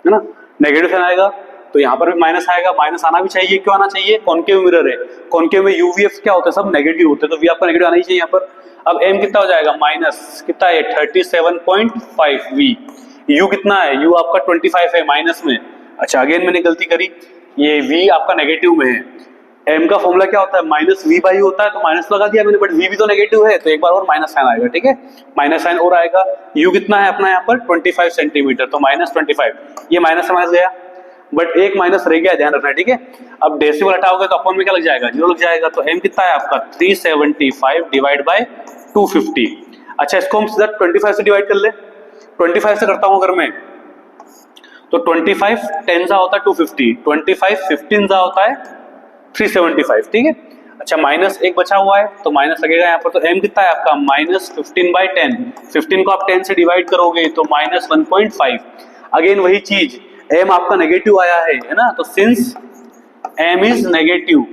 है ना। नेगेटिव साइन आएगा तो यहाँ पर भी माइनस आएगा, माइनस आना भी चाहिए, क्यों आना चाहिए, कॉनकेव मिरर है, कॉनकेव में यूवीएफ क्या होता है, सब नेगेटिव होते हैं, तो वी आपका नेगेटिव आना ही चाहिए यहाँ पर। अब m कितना हो जाएगा, माइनस कितना है 37.5 v, u कितना है, u आपका 25 है माइनस में। अच्छा अगेन मैंने गलती करी, ये v आपका नेगेटिव में है। m का फॉर्मूला क्या होता है, -v/u होता है, तो माइनस लगा दिया मैंने, बट v भी तो नेगेटिव है, तो एक बार और माइनस साइन आएगा, ठीक है। माइनस साइन और आएगा। u कितना है अपना यहाँ पर 25 सेंटीमीटर, तो -25, ये माइनस से माइनस गया, बट एक माइनस रह गया, ध्यान रखना, ठीक है। अब डेसिमल हटाओगे तो अपॉन में क्या लग जाएगा, 0 लग जाएगा। तो m कितना है आपका 375 डिवाइड बाय 250। अच्छा इसको हम सीधा 25 से डिवाइड कर ले, 25 से करता हूं अगर मैं, तो 25 10 जा होता है 250, 25 15 जा होता है 375, ठीक है। अच्छा माइनस एक बचा हुआ है तो माइनस लगेगा यहाँ पर, तो m कितना है आपका -15/10, 15 को आप 10 से डिवाइड करोगे तो -1.5। अगेन वही चीज, m आपका नेगेटिव आया है ना, तो सिंस m इज नेगेटिव,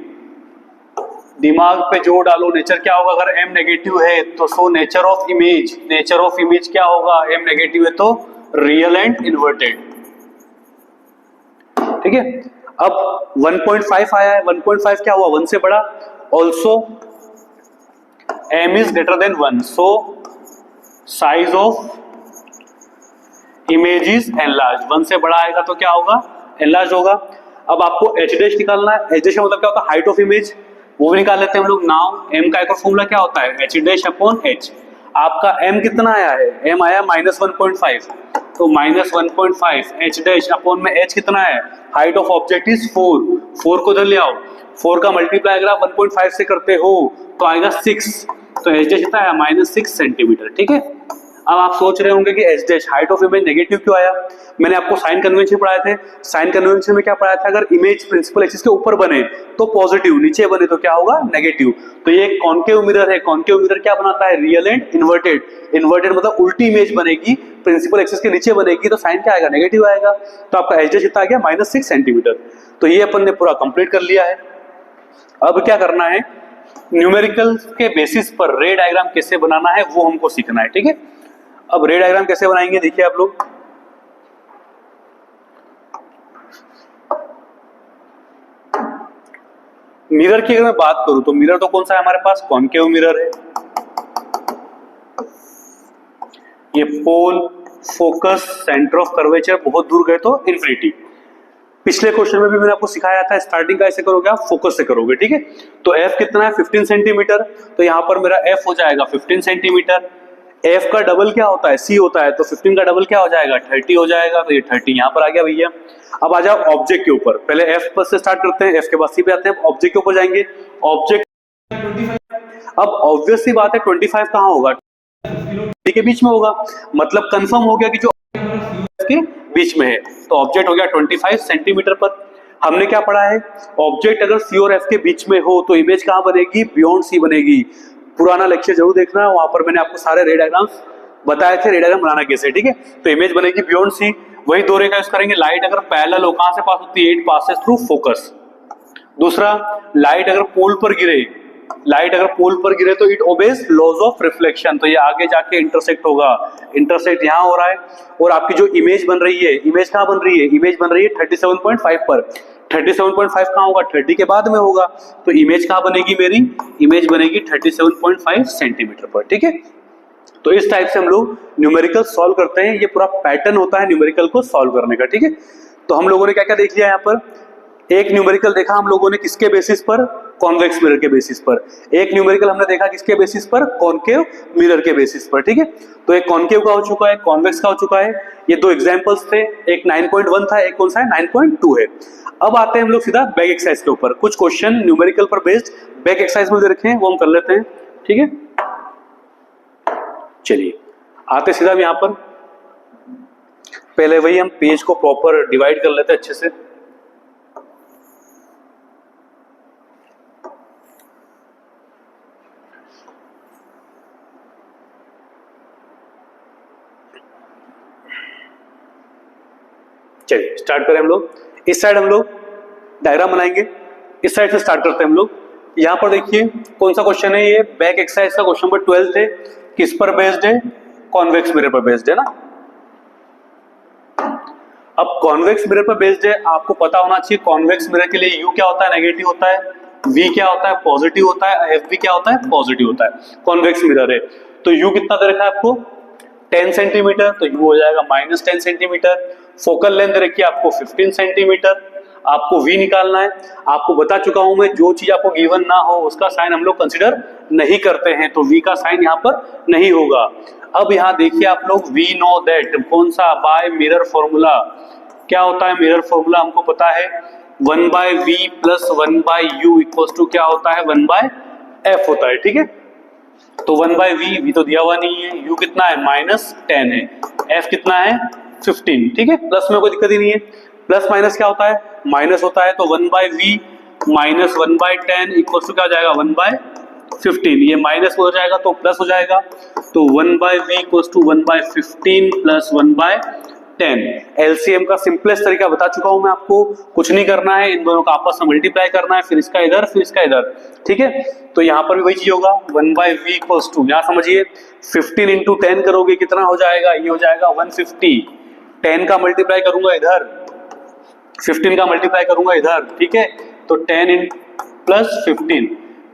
दिमाग पे जोर डालो, नेचर क्या होगा अगर m नेगेटिव है तो, सो नेचर ऑफ इमेज क्या होगा, m नेगेटिव है तो रियल एंड इन्वर्टेड, ठीक है। अब 1.5 आया है, 1.5 क्या हुआ 1 से बड़ा, also m is greater than 1, so size of image is enlarge, 1 से बड़ा आएगा तो क्या होगा एनलार्ज होगा। अब आपको h डैश निकालना है, h डैश का मतलब क्या होता है हाइट ऑफ इमेज, वो भी निकाल लेते हैं हम लोग। नाउ m का एक और फॉर्मूला क्या होता है h डैश अपॉन h, आपका m कितना आया है, m आया -1.5, तो -1.5 h डैश अपॉन में h कितना है, हाइट ऑफ ऑब्जेक्ट इज 4 को इधर ले आओ, 4 का मल्टीप्लाई अगर आप 1.5 से करते हो तो आएगा 6, तो h डैश कितना है -6 सेंटीमीटर, ठीक है। अब आप सोच रहे होंगे कि H dash height of image negative क्यों आया, मैंने आपको साइन कन्वेंशन पढ़ाए थे, साइन कन्वेंशन में क्या पढ़ाया था, अगर इमेज प्रिंसिपल एक्सिस के ऊपर बने तो पॉजिटिव, नीचे बने तो क्या होगा नेगेटिव। तो ये एक कॉन्केव मिरर है, कॉन्केव मिरर क्या बनाता है रियल एंड इन्वर्टेड, इन्वर्टेड मतलब उल्टी इमेज बनेगी, प्रिंसिपल एक्सिस के नीचे बनेगी तो साइन क्या आएगा नेगेटिव आएगा, तो आपका एच डैश कितना आ गया -6 सेंटीमीटर। तो ये अपन ने पूरा कंप्लीट कर लिया है। अब क्या करना है, न्यूमेरिकल के बेसिस पर रे डायग्राम कैसे बनाना है वो हमको सीखना है, ठीक है। अब रे डायग्राम कैसे बनाएंगे देखिए आप लोग, मिरर की अगर मैं बात करूं तो मिरर तो कौन सा है हमारे पास, कॉन्केव मिरर है, ये पोल फोकस सेंटर ऑफ कर्वेचर बहुत दूर गए तो इन्फिनिटी। पिछले क्वेश्चन में भी मैंने आपको सिखाया था स्टार्टिंग कैसे करोगे, आप फोकस से करोगे, ठीक है। तो f कितना है 15 सेंटीमीटर, तो यहां पर मेरा f हो जाएगा 15 सेंटीमीटर, f का डबल क्या होता है c होता है, तो 15 का डबल क्या हो जाएगा 30 हो जाएगा, तो ये 30 यहाँ पर आ गया भैया। अब आ जाओ ऑब्जेक्ट के ऊपर, पहले f पर से स्टार्ट करते हैं, f के बाद c पे आते हैं, ऑब्जेक्ट के ऊपर जाएंगे, ऑब्जेक्ट 25, अब ऑब्वियस सी बात है 25 कहाँ होगा के बीच में होगा, मतलब कंफर्म हो गया कि जो के बीच में है, तो ऑब्जेक्ट हो गया 25 सेंटीमीटर पर। हमने क्या पढ़ा है, ऑब्जेक्ट अगर c और f के बीच में हो तो इमेज कहाँ बनेगी, बियॉन्ड c बनेगी। पुराना लेक्चर जरूर देखना, वहां पर मैंने आपको सारे रे डायग्राम्स बताए थे, रे डायग्राम बनाना कैसे, ठीक है। तो इमेज बनेगी बियॉन्ड सी, वही दो रे का यूज करेंगे। लाइट अगर पैरेलल हो कहां से पास होती है, इट पासेस थ्रू फोकस। दूसरा, लाइट अगर पोल पर गिरे तो it obeys laws of reflection, तो ये आगे जाके इंटरसेक्ट होगा, इंटरसेक्ट यहाँ हो रहा है, और आपकी जो इमेज बन रही है, इमेज कहाँ बन रही है, इमेज बन रही है 37.5 पर, 37.5 कहाँ होगा 30 के बाद में होगा, तो इमेज कहाँ बनेगी मेरी, इमेज बनेगी 37.5 सेंटीमीटर पर, ठीक है। तो इस टाइप से हम लोग न्यूमेरिकल सॉल्व करते हैं, ये पूरा पैटर्न होता है न्यूमेरिकल को सॉल्व करने का, ठीक है। तो हम लोगों ने क्या क्या देख लिया यहाँ पर, एक न्यूमेरिकल देखा हम लोगों ने किसके बेसिस पर, कॉन्वेक्स मिरर के बेसिस पर। एक न्यूमेरिकल हमने देखा किसके बेसिस पर, कॉन्केव मिरर के बेसिस पर, ठीक है। तो एक कॉन्केव का हो चुका है, कॉन्वेक्स का हो चुका है, ये दो एग्जांपल्स थे, एक 9.1 था, एक कौन सा है 9.2 है। अब आते हैं हम लोग सीधा बैक एक्सरसाइज के ऊपर, कुछ क्वेश्चन न्यूमेरिकल पर बेस्ड बैक एक्सरसाइज में दे रखे हैं, वो हम कर लेते हैं, ठीक है। चलिए आते सीधा यहाँ पर, पहले वही हम पेज को प्रॉपर डिवाइड कर लेते हैं अच्छे से। चलिए स्टार्ट करें हम लोग, इस साइड हम लोग डायग्राम बनाएंगे, इस साइड से स्टार्ट करते हैं हम लोग। यहां पर देखिए कौन सा क्वेश्चन है, ये बैक एक्सरसाइज का क्वेश्चन नंबर 12 है, किस पर बेस्ड है, कॉन्वेक्स मिरर पर बेस्ड है ना। अब कॉन्वेक्स मिरर पर बेस्ड है, आपको पता होना चाहिए कॉन्वेक्स मिरर के लिए U क्या होता है, नेगेटिव होता है, V क्या होता है, पॉजिटिव होता है, FV क्या होता है, पॉजिटिव होता है। कॉन्वेक्स मिरर है तो U कितना दे रखा है आपको 10 सेंटीमीटर, तो U हो जाएगा -10 सेंटीमीटर। फोकल लेंथ रखी है आपको 15 सेंटीमीटर, आपको V निकालना है। आपको बता चुका हूं मैं, जो चीज आपको गिवन ना हो उसका साइन हम लोग कंसिडर नहीं करते हैं, तो V का साइन यहाँ पर नहीं होगा। अब यहाँ देखिए आप लोग, वी नो दैट, कौन सा, बाय मिरर फॉर्मूला। क्या होता है मिरर फॉर्मूला, हमको पता है 1/v + 1/u = क्या होता है 1/f होता है, ठीक है। तो 1/v, v तो दिया हुआ नहीं है, u कितना है -10 है, f कितना है 15, ठीक है, प्लस में कोई दिक्कत ही नहीं है। प्लस माइनस क्या होता है, माइनस होता है, तो 1/v माइनस 1/10 इक्वल टू क्या हो जाएगा 1/15, ये माइनस हो जाएगा तो प्लस हो जाएगा, तो 1/v equal to 1/15 plus 1/10। LCM का सिंपलेस्ट तरीका बता चुका हूं मैं आपको, कुछ नहीं करना है, इन दोनों का आपस में मल्टीप्लाई करना है, फिर इसका इधर फिर इसका इधर, ठीक है। तो यहाँ पर भी वही चीज होगा 1/v इक्वल टू, यहाँ समझिए 15 इंटू 10 करोगे कितना हो जाएगा, ये हो जाएगा 150, 10 का मल्टीप्लाई करूंगा इधर, 15 का मल्टीप्लाई करूंगा इधर, ठीक है, तो 10 प्लस 15,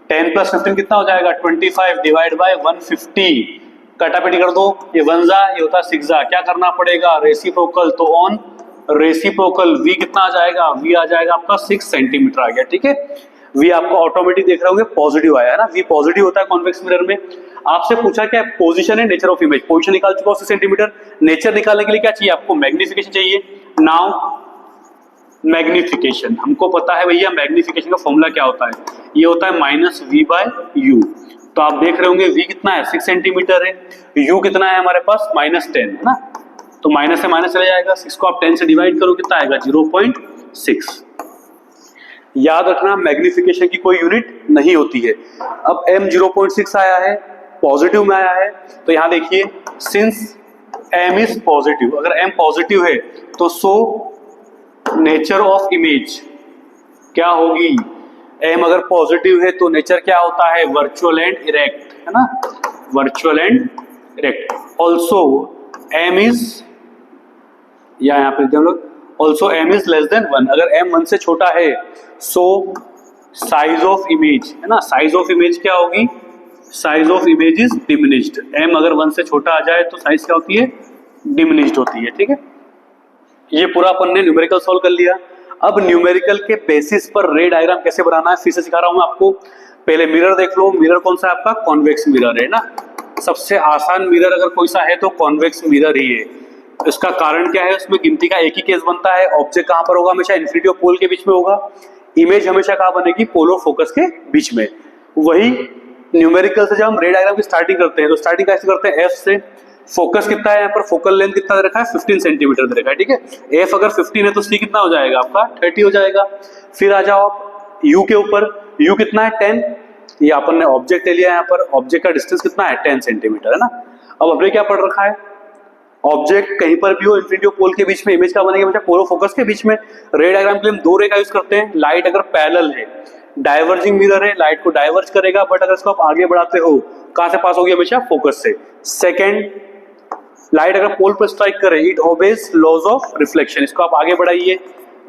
10 प्लस 15 कितना हो जाएगा 25 डिवाइड बाय 150, कटापटी कर दो, ये 1 जा ये होता है 6 जा, क्या करना पड़ेगा रेसिप्रोकल, तो ऑन रेसिप्रोकल v कितना आ जाएगा, v आ जाएगा आपका 6 सेंटीमीटर आ गया, ठीक है। v आपको ऑटोमेटिक देख रहे होंगे पॉजिटिव आया है ना, v पॉजिटिव होता है कॉन्वेक्स मिरर में। आपसे पूछा क्या पोजीशन है नेचर ऑफ इमेज, पोजीशन निकाल चुका 6 सेंटीमीटर, नेचर निकालने के लिए क्या चाहिए आपको मैग्निफिकेशन चाहिए। नाउ मैग्निफिकेशन हमको पता है भैया, मैग्निफिकेशन का फॉर्मूला क्या होता है, ये होता है -v/u। तो आप देख रहे होंगे v कितना है 6 सेंटीमीटर है, u कितना है हमारे पास -10 है ना, तो माइनस से माइनस चला जाएगा, 6 को आप 10 से डिवाइड करो कितना आएगा 0.6। याद रखना मैग्निफिकेशन की कोई यूनिट नहीं होती है। अब m 0.6 आया है, पॉजिटिव में आया है, तो यहां देखिए सिंस m इज पॉजिटिव, अगर m पॉजिटिव है तो सो नेचर ऑफ इमेज क्या होगी, m अगर पॉजिटिव है तो नेचर क्या होता है वर्चुअल एंड इरेक्ट, है ना, virtual and erect. Also m is, या यहाँ पे हम लोग also m is less than 1, अगर m 1 से छोटा है सो साइज ऑफ इमेज, है ना, साइज ऑफ इमेज क्या होगी, size of image is diminished, m अगर 1 से छोटा आ जाए तो साइज क्या होती है डिमिनिश्ड होती है, ठीक है। ये पूरा अपन ने न्यूमेरिकल सॉल्व कर लिया। अब न्यूमेरिकल के बेसिस पर रे डायग्राम कैसे बनाना है फिर से सिखा रहा हूं मैं आपको। पहले मिरर देख लो, मिरर कौन सा है आपका कॉन्वेक्स मिरर है ना, सबसे आसान मिरर अगर कोई सा है तो कॉन्वेक्स मिरर ही है। इसका कारण क्या है, उसमें गिनती का एक ही केस बनता है, ऑब्जेक्ट कहां पर होगा हमेशा इन्फिनिटी और पोल के बीच में होगा, इमेज हमेशा कहां बनेगी पोल और फोकस के बीच में। वही न्यूमेरिकल से जब हम रे डायग्राम की स्टार्टिंग करते हैं तो स्टार्टिंग कैसे करते हैं, एफ से। फोकस कितना है यहाँ पर, फोकल लेंथ कितना दे रखा है 15 सेंटीमीटर दे रखा है, ठीक है। एफ अगर 15 है तो सी कितना हो जाएगा आपका 30 हो जाएगा। फिर आ जाओ आप यू के ऊपर, यू कितना है 10, ये अपन ने ऑब्जेक्ट ले लिया यहाँ पर, ऑब्जेक्ट का डिस्टेंस कितना है 10 सेंटीमीटर है ना। अब अपने क्या पढ़ रखा है, ऑब्जेक्ट कहीं पर भी हो इन्फिनिटी और पोल के बीच में इमेज का बनेगी हमेशा पोल और फोकस के बीच में। रे डायग्राम के लिए हम दो रे का यूज करते हैं, लाइट अगर पैरेलल है, डाइवर्जिंग मिरर है, लाइट को डाइवर्ज करेगा, बट अगर इसको आप आगे बढ़ाते हो कहां से पास होगी हमेशा फोकस से। सेकंड, लाइट अगर पोल पर स्ट्राइक करे it obeys laws of reflection, इसको आप आगे बढ़ाइए,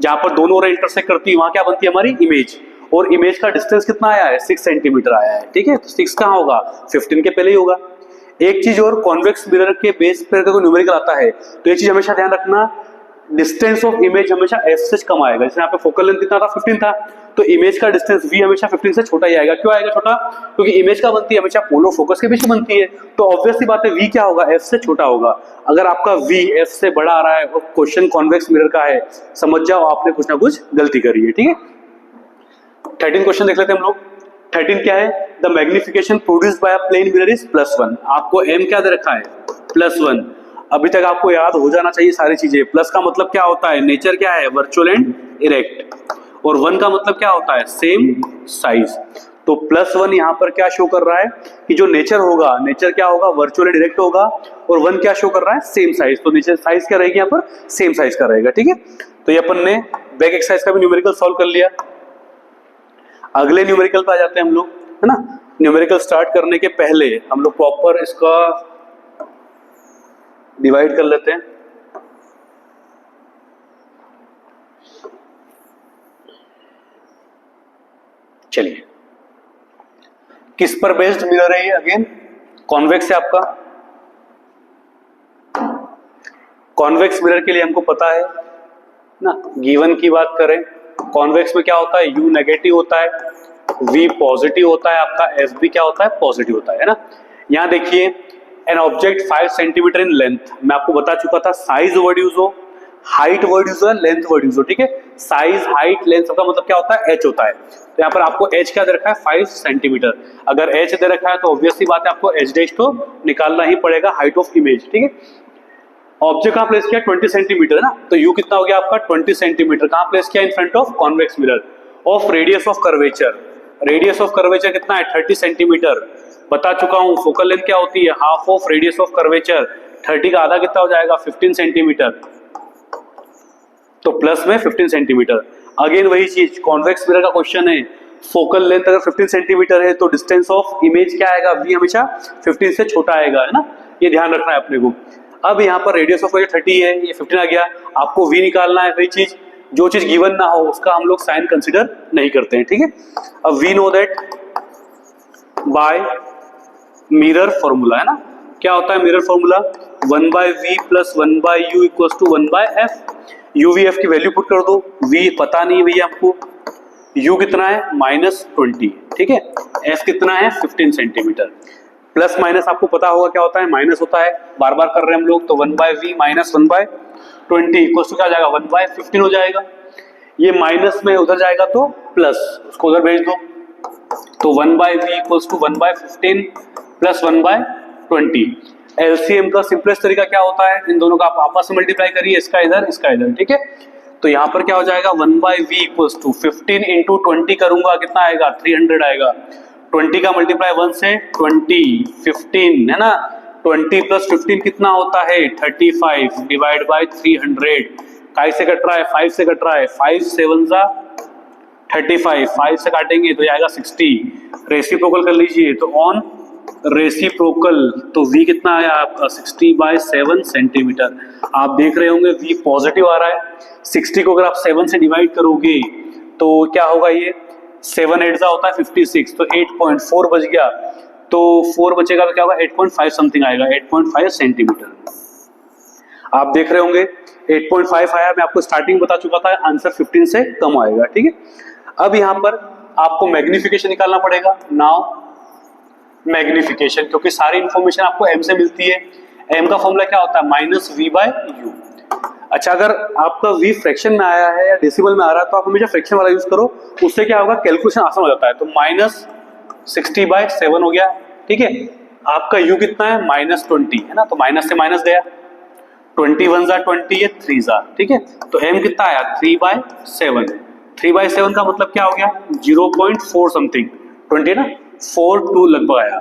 जहां पर दोनों रे इंटरसेक्ट करती है वहां क्या बनती है हमारी इमेज, और इमेज का डिस्टेंस कितना आया है 6 सेंटीमीटर आया है, ठीक है। तो 6 कहां होगा 15 के पहले ही होगा। एक चीज और, कॉन्वेक्स मिरर के बेस पर अगर कोई न्यूमेरिकल आता है तो एक चीज हमेशा ध्यान रखना, डिस्टेंस ऑफ इमेज हमेशा एफ से कम आएगा। जैसे यहाँ पे फोकल लेंथ कितना था 15 था, तो इमेज का डिस्टेंस v हमेशा 15 से छोटा ही आएगा। क्यों आएगा छोटा, क्योंकि इमेज का बनती है हमेशा पोल और फोकस के बीच में बनती है, तो ऑब्वियस सी बात है v क्या होगा f से छोटा होगा। अगर आपका v f से बड़ा आ रहा है और क्वेश्चन कॉन्वेक्स मिरर का है, समझ जाओ आपने कुछ ना कुछ गलती करी है, ठीक है। 13 क्वेश्चन देख लेते हैं हम लोग। 13 क्या है, the magnification produced by a plane mirror is +1। आपको m क्या दे रखा है +1। अभी तक आपको याद हो जाना चाहिए सारी चीजें। प्लस का मतलब क्या होता है, नेचर क्या है वर्चुअल एंड इरेक्ट, और 1 का मतलब क्या होता है सेम साइज। तो +1 यहाँ पर क्या शो कर रहा है कि जो नेचर होगा, नेचर क्या होगा वर्चुअल एंड इरेक्ट होगा, और 1 क्या शो कर रहा है सेम साइज। तो नेचर साइज क्या रहेगी यहाँ पर सेम साइज का रहेगा, ठीक है। तो ये अपन ने बैक एक्सरसाइज का भी न्यूमेरिकल सॉल्व कर लिया। अगले न्यूमेरिकल पे आ जाते हैं हम लोग, है ना। न्यूमेरिकल स्टार्ट करने के पहले हम लोग प्रॉपर इसका डिवाइड कर लेते हैं। चलिए, किस पर बेस्ड मिरर है ये, अगेन कॉन्वेक्स है आपका। कॉन्वेक्स मिरर के लिए हमको पता है ना, गिवन की बात करें कॉन्वेक्स में क्या होता है, U नेगेटिव होता है, V पॉजिटिव होता है, आपका F भी क्या होता है पॉजिटिव होता है ना। यहां देखिए an object 5 centimetre in length, मैं आपको बता चुका था साइज वर्ड यूज हो, हाइट वर्ड यूज हो, लेंथ वर्ड यूज हो, ठीक है। साइज हाइट लेंथ सबका मतलब क्या होता है h होता है। तो यहाँ पर आपको h क्या दे रखा है 5 सेंटीमीटर। अगर h दे रखा है तो ऑब्वियसली बात है आपको h डैश तो निकालना ही पड़ेगा हाइट ऑफ इमेज, ठीक है। ऑब्जेक्ट कहाँ प्लेस किया 20 सेंटीमीटर है ना, तो यू कितना हो गया आपका 20 सेंटीमीटर, कहाँ प्लेस किया in front of convex mirror of radius of curvature. Radius of curvature कितना है 30 सेंटीमीटर, बता चुका हूं। फोकल लेंथ क्या होती है half of radius of curvature, 30 का आधा कितना हो जाएगा 15 सेंटीमीटर, तो प्लस में 15 सेंटीमीटर। अगेन वही चीज कॉन्वेक्स मिरर का क्वेश्चन है, फोकल लेंथ अगर 15 सेंटीमीटर है तो डिस्टेंस ऑफ इमेज क्या आएगा v हमेशा 15 से छोटा आएगा, है ना, ये ध्यान रखना है अपने को। अब यहाँ पर रेडियस ऑफ 30 है, ये 15 आ गया, आपको v निकालना है। वही चीज, जो चीज गिवन ना हो उसका हम लोग साइन कंसिडर नहीं करते हैं, ठीक है। अब we know that by mirror formula, है ना, क्या होता है mirror formula 1/v + 1/u = 1/f। u v f की वैल्यू पुट कर दो, v पता नहीं है भैया हमको, u कितना है -20, ठीक है, f कितना है 15 सेंटीमीटर। प्लस माइनस आपको पता होगा क्या होता है, माइनस होता है, बार बार कर रहे हैं हम लोग, तो 1/v - 1/20 = क्या जाएगा 1/15 हो जाएगा। ये माइनस में उधर जाएगा तो प्लस, उसको उधर भेज दो, तो 1/v = 1/15 + 1/20। एलसीएम का सिंपलेस्ट तरीका क्या होता है, इन दोनों का आप आपस में मल्टीप्लाई करिए, इसका इधर इसका इधर, ठीक है। तो यहाँ पर क्या हो जाएगा 1/v = 15 × 20 करूंगा कितना आएगा 300 आएगा। 20 का मल्टीप्लाई 1 से 20, 15 है ना, 20 + 15 कितना होता है 35 / 300। काय से कट रहा है 5 से कट रहा है, 5 7 जा 35, 5 से काटेंगे तो आएगा 60। रेसिप्रोकल कर लीजिए, तो ऑन रेसिप्रोकल तो v कितना आया आपका 60/7 सेंटीमीटर। आप देख रहे होंगे v पॉजिटिव आ रहा है, 60 को अगर आप 7 से डिवाइड करोगे तो क्या होगा, ये 7 8 होता है 56, तो 8.4 बच गया, तो 4 बचेगा तो क्या होगा 8.5 समथिंग आएगा, 8.5 सेंटीमीटर। आप देख रहे होंगे 8.5 आया, मैं आपको स्टार्टिंग बता चुका था आंसर 15 से कम आएगा, ठीक है। अब यहाँ पर आपको मैग्निफिकेशन निकालना पड़ेगा। नाउ मैग्निफिकेशन, क्योंकि सारी इंफॉर्मेशन आपको m से मिलती है, m का फॉर्मूला क्या होता है -v/u। अच्छा, अगर आपका v फ्रैक्शन में आया है या डेसिमल में आ रहा है तो आप हमेशा फ्रैक्शन वाला यूज करो, उससे क्या होगा कैलकुलेशन आसान हो जाता है। तो -60/7 हो गया, ठीक है। आपका u कितना है -20 है ना, तो माइनस से माइनस गया, 21 × 20 है 3 ज़ा, ठीक है। तो m कितना आया 3/7, 3/7 का मतलब क्या हो गया 0.4 समथिंग, 20 ना 4.2 लगभग आया।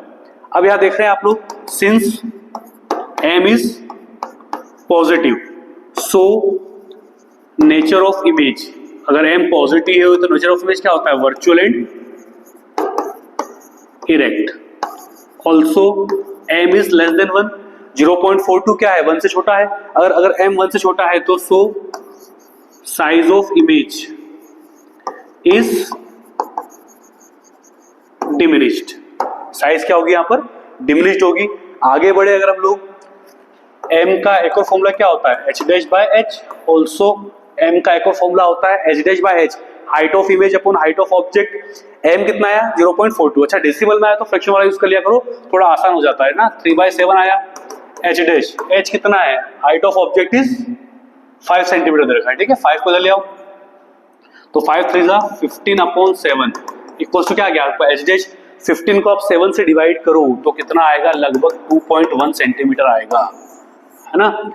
अब यहाँ देख रहे हैं आप लोग, since m is positive so nature of image, अगर m पॉजिटिव है तो नेचर ऑफ इमेज क्या होता है virtual and erect. Also m is less than 1, 0.42 क्या है 1 से छोटा है, अगर m 1 से छोटा है तो so size of image is diminished. Size क्या होगी यहाँ पर डिमिनिश्ड होगी। आगे बढ़े अगर हम लोग, m का एक और फॉर्मूला क्या होता है h'/h। ऑल्सो m का एक और फॉर्मूला होता है h'/h, height of image upon height of object. m कितना आया 0.42, अच्छा डेसिमल में आया तो फ्रैक्शन वाला यूज कर लिया करो, थोड़ा आसान हो जाता है ना। 3/7 आया, h' कितना है height of object is 5 centimetre दे रखा है, ठीक है। 5 को इधर ले आओ, तो 5 3 ज़ा 15/7 इक्वल टू क्या आ गया आपका h'। 15 को आप 7 से डिवाइड करो तो कितना आएगा लगभग 2.1 सेंटीमीटर आएगा, है ना।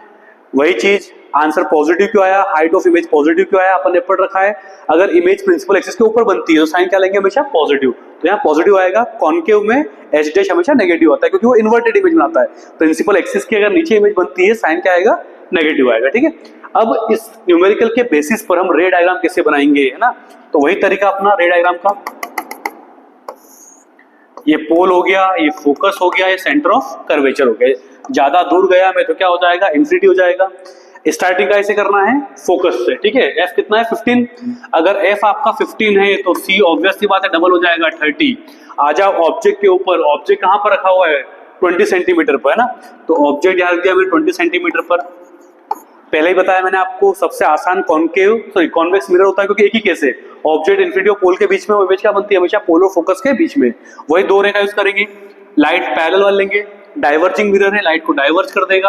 वही चीज आंसर पॉजिटिव क्यों आया, हाइट ऑफ इमेज पॉजिटिव क्यों आया, अपन ने पढ़ रखा है अगर इमेज प्रिंसिपल एक्सिस के ऊपर बनती है तो साइन क्या लेंगे हमेशा पॉजिटिव, तो यहाँ पॉजिटिव आएगा। कॉनकेव में h' हमेशा नेगेटिव आता है क्योंकि वो इन्वर्टेड इमेज बनाता है। प्रिंसिपल एक्सिस की अगर नीचे इमेज बनती है साइन क्या आएगा नेगेटिव आएगा, ठीक है। अब इस न्यूमेरिकल के बेसिस पर हम रे डायग्राम कैसे बनाएंगे, है ना, तो वही तरीका अपना रे डायग्राम का, ये पोल हो गया, ये फोकस हो गया, ये सेंटर ऑफ कर्वेचर हो गया। ज्यादा दूर गया मैं तो क्या हो जाएगा इंफिनिटी हो जाएगा। स्टार्टिंग का ऐसे करना है फोकस से, ठीक है। f कितना है 15, अगर f आपका 15 है तो c ऑब्वियसली बात है डबल हो जाएगा 30। आ जाओ ऑब्जेक्ट के ऊपर, ऑब्जेक्ट कहाँ पर रखा हुआ है 20 सेंटीमीटर पर, है ना, तो ऑब्जेक्ट यहाँ रख दिया मैंने 20 सेंटीमीटर पर। पहले ही बताया मैंने आपको सबसे आसान कॉन्वेक्स मिरर होता है क्योंकि एक ही केस है, ऑब्जेक्ट इन्फिनिटी और पोल के बीच में वो इमेज क्या बनती है हमेशा पोल और फोकस के बीच में। वही दो रेखा यूज करेंगे, लाइट पैरेलल वाले लेंगे, डाइवर्जिंग मिरर है लाइट को डाइवर्ज कर देगा,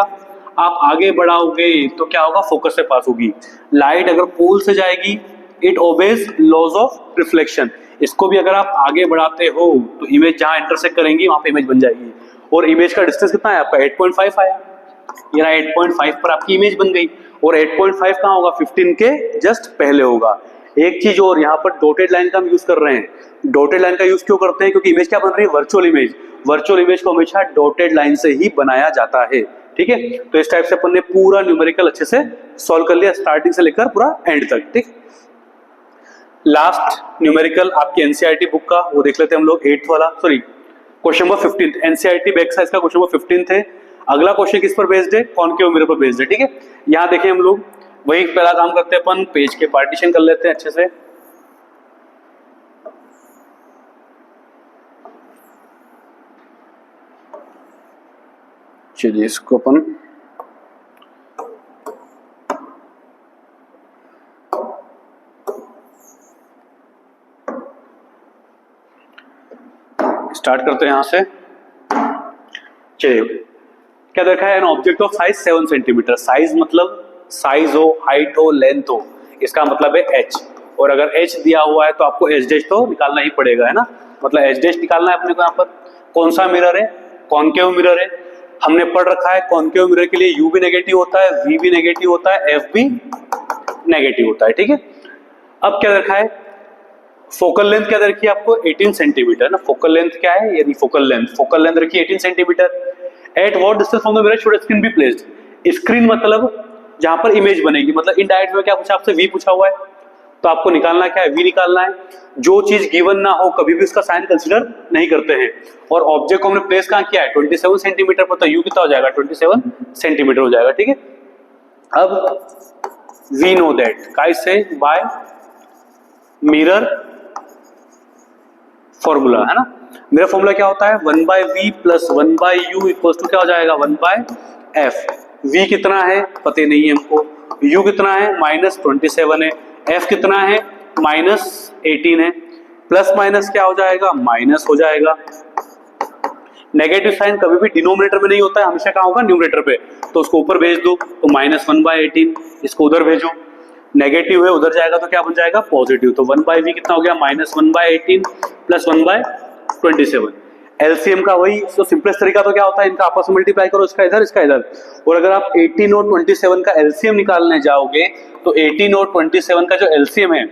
आप आगे बढ़ाओगे तो क्या होगा फोकस से पास होगी। लाइट अगर पोल से जाएगी it obeys laws of reflection, इसको भी अगर आप आगे बढ़ाते हो तो इमेज जहां इंटरसेक्ट करेंगी वहां पे इमेज बन जाएगी। और इमेज का डिस्टेंस कितना है आपका 8.5 आया, ये रहा 8.5 पर आपकी इमेज बन गई, और 8.5 कहाँ होगा, 15 के जस्ट पहले होगा। एक चीज और, यहाँ पर डॉटेड लाइन का हम यूज कर रहे हैं। डॉटेड लाइन का यूज क्यों करते हैं, क्योंकि इमेज क्या बन रही है, वर्चुअल इमेज। वर्चुअल इमेज को हमेशा डॉटेड लाइन से ही बनाया जाता है, ठीक है। तो इस टाइप से अपन ने पूरा न्यूमेरिकल अच्छे से सॉल्व कर लिया, स्टार्टिंग से लेकर पूरा एंड तक, ठीक। लास्ट न्यूमेरिकल आपकी एनसीईआरटी बुक का वो देख लेते हैं हम लोग, 8th वाला, sorry question number 15 NCERT back size का क्वेश्चन नंबर 15 है। अगला क्वेश्चन किस पर बेस्ड है, कॉनकेव मिरर पर बेस्ड है, ठीक है। यहाँ देखें हम लोग वही पहला काम करते हैं अपन, पेज के पार्टीशन कर लेते हैं अच्छे से। चलिए इसको अपन स्टार्ट करते हैं यहां से। चलिए क्या देखा है, an object of size 7 centimetre. Size मतलब साइज हो, हाइट हो, लेंथ हो, इसका मतलब है एच। और अगर एच दिया हुआ है तो आपको एच डैश तो निकालना ही पड़ेगा, है ना। मतलब एच डैश निकालना है अपने को। यहाँ पर कौन सा मिरर है, कॉनकेव मिरर है। हमने पढ़ रखा है कॉनकेव मिरर के लिए यू भी नेगेटिव होता है, वी भी नेगेटिव होता है, एफ भी नेगेटिव होता है, ठीक है। अब क्या रखा है, फोकल लेंथ क्या रखी है आपको, 18 सेंटीमीटर ना। फोकल लेंथ क्या है, यानी फोकल लेंथ रखी है 18 centimetre. Eight what distance from the mirror should screen be placed. Screen मतलब जहां पर इमेज बनेगी, मतलब इनडायरेक्ट में क्या पूछा आपसे, वी पूछा हुआ है, तो आपको निकालना क्या है, वी निकालना है। जो चीज गिवन ना हो कभी भी उसका साइन कंसीडर नहीं करते हैं। और ऑब्जेक्ट को हमने प्लेस कहां किया है, 27 सेंटीमीटर पर, तो यू कितना हो जाएगा, 27 सेंटीमीटर हो जाएगा, ठीक है। अब वी नो दैट कैसे, बाय मिरर फॉर्मूला, है ना। मेरा फॉर्मूला क्या होता है, 1/v plus 1/u equal to क्या हो जाएगा, 1/f। v कितना है पता नहीं है हमको, u कितना है -27 है, f कितना है -18 है। प्लस माइनस क्या हो जाएगा, माइनस हो जाएगा। नेगेटिव साइन कभी भी डिनोमिनेटर में नहीं होता है, हमेशा कहाँ होगा, न्यूमरेटर पे। तो उसको ऊपर भेज दो, तो -1/18, इसको उधर भेजो, नेगेटिव है उधर जाएगा तो क्या बन जाएगा, पॉजिटिव। तो 1/v कितना हो गया, -1/18 प्लस 1/27। एलसीएम का वही तो सिंपलेस्ट तरीका तो क्या होता है, इनका आपस में मल्टीप्लाई करो, इसका इधर इसका इधर। और अगर आप 18 और 27 का एलसीएम निकालने जाओगे तो 18 और 27 का जो एलसीएम है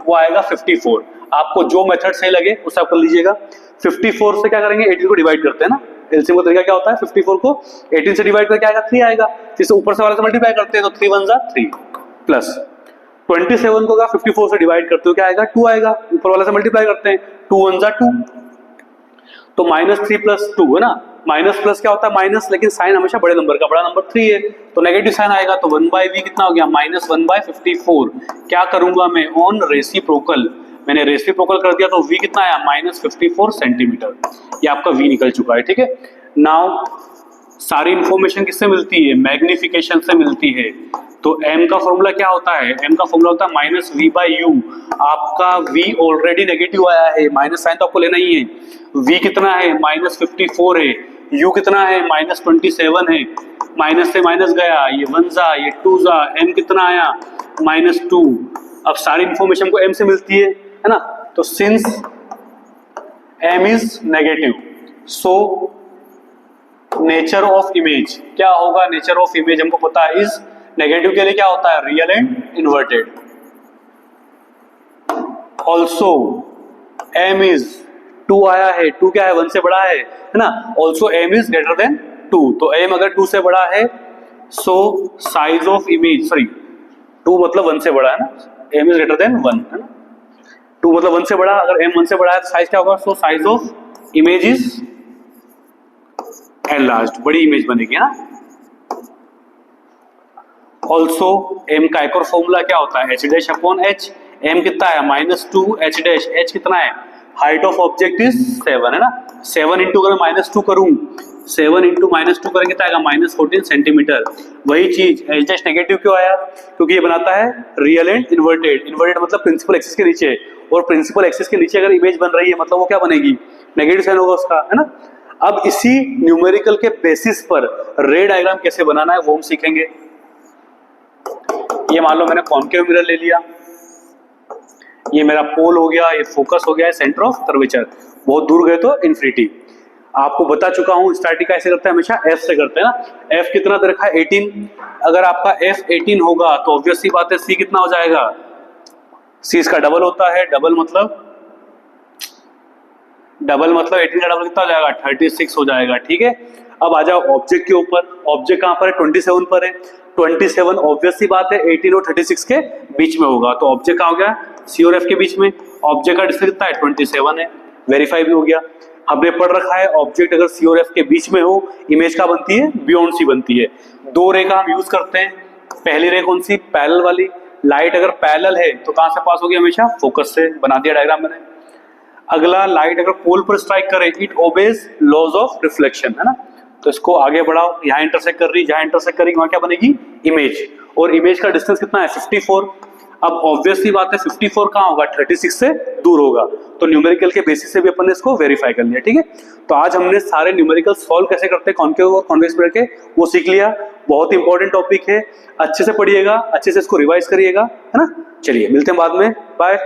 वो आएगा 54। आपको जो मेथड सही लगे उससे आप कर लीजिएगा। 54 से क्या करेंगे, 18 को डिवाइड करते हैं ना। एलसीएम का तरीका क्या होता है, 54 को 18 से डिवाइड करके आएगा 3 आएगा, फिर से ऊपर से वाले से मल्टीप्लाई करते हैं तो 3 1 जा 3 प्लस 27 को 54 से डिवाइड करते हो क्या आएगा, 2 आएगा, ऊपर वाले से मल्टीप्लाई करते हैं 2 1 जा 2, तो -3 प्लस 2 है ना। माइनस प्लस क्या होता है, माइनस, लेकिन साइन हमेशा बड़े नंबर का, बड़ा नंबर 3 है तो नेगेटिव साइन आएगा। तो 1/v कितना हो गया, -1/54। क्या करूंगा मैं, ऑन रेसिप्रोकल, मैंने रेसिप्रोकल कर दिया तो v कितना आया, -54 सेंटीमीटर। ये आपका v निकल चुका है, ठीक है। नाउ सारी इंफॉर्मेशन किससे मिलती है, मैग्निफिकेशन से मिलती है। तो m का फॉर्मूला क्या होता है, m का फॉर्मूला होता है -v/u। आपका v ऑलरेडी नेगेटिव आया है, माइनस साइन तो आपको लेना ही है। v कितना है, -54 है, u कितना है, -27 है, माइनस से माइनस गया, ये 1 जा, ये 2 जा, m कितना आया, -2। अब सारी इंफॉर्मेशन को m से मिलती है ना। तो since m is negative, so nature of image क्या होगा, नेचर ऑफ इमेज हमको पता है इज नेगेटिव के लिए क्या होता है, real and inverted. Also m is 2 आया है, 2 क्या है, 1 से बड़ा है ना। Also m is greater than 2, तो m अगर 2 से बड़ा है सो साइज ऑफ इमेज, सॉरी 2 मतलब 1 से बड़ा है ना, m इज ग्रेटर देन 1 है ना। 2 मतलब 1 से बड़ा, अगर m 1 से बड़ा है तो साइज क्या होगा, so size of image is enlarged, बड़ी इमेज बनेगी ना। ऑल्सो m का एक और फॉर्मूला क्या होता है, h'/h। m कितना है, -2 h', h कितना है, हाइट ऑफ ऑब्जेक्ट इज 7 है ना। 7 इंटू अगर -2 करूं, 7 इंटू -2 करेंगे तो आएगा -14 सेंटीमीटर। वही चीज h' नेगेटिव क्यों आया, क्योंकि ये बनाता है रियल एंड इन्वर्टेड। इन्वर्टेड मतलब प्रिंसिपल एक्सिस के नीचे, और प्रिंसिपल एक्सिस के नीचे अगर इमेज बन रही है मतलब वो क्या बनेगी, नेगेटिव साइन होगा उसका, है ना। अब इसी न्यूमेरिकल के बेसिस पर रे डायग्राम कैसे बनाना है वो हम सीखेंगे। ये मान लो मैंने कॉनकेव मिरर ले लिया, ये मेरा पोल हो गया, ये फोकस हो गया, सेंटर ऑफ कर्वेचर, बहुत दूर गए तो इन्फिनिटी। आपको बता चुका हूं स्टैटिक ऐसे करते हैं, हमेशा एफ से करते हैं ना। एफ कितना दे रखा है 18, अगर आपका एफ 18 होगा तो ऑब्वियस सी बात है सी कितना हो जाएगा, सी इसका डबल होता है, डबल मतलब 18 का डबल कितना हो जाएगा 36 हो जाएगा, ठीक है। अब आ जाओ ऑब्जेक्ट के ऊपर, ऑब्जेक्ट कहां पर है 27 पर है, 27 ऑब्वियस सी बात है 18 और 36 के बीच में होगा, तो ऑब्जेक्ट कहां हो गया सी और एफ के बीच में, ऑब्जेक्ट का डिस्टेंस कितना है 27 है, वेरीफाई भी हो गया। हमने पढ़ रखा है ऑब्जेक्ट अगर सी और एफ के बीच में हो इमेज का बनती है बियॉन्ड सी बनती है। दो रे का हम यूज करते हैं, पहली रे कौन सी पैरेलल वाली, लाइट अगर पैरेलल है तो कहां से पास होगी हमेशा फोकस से, बना दिया डायग्राम मैंने। अगला लाइट अगर पोल पर स्ट्राइक करे it obeys laws of reflection, है ना, तो इसको आगे बढ़ाओ, यहाँ इंटरसेक्ट कर रही, जहां इंटरसेक्ट करेगी वहां क्या बनेगी इमेज, और इमेज का डिस्टेंस कितना है 54। अब ऑब्वियसली बात है 54 कहां होगा 36 से दूर होगा, तो न्यूमेरिकल के बेसिस से भी अपन ने इसको वेरीफाई कर लिया, ठीक है। तो आज हमने सारे न्यूमेरिकल सॉल्व कैसे करते हैं कॉन्केव और कॉन्वेक्स मिरर के वो सीख लिया, बहुत इंपॉर्टेंट टॉपिक है, अच्छे से पढ़िएगा, अच्छे से इसको रिवाइज करिएगा, है ना। चलिए मिलते हैं बाद में, बाय।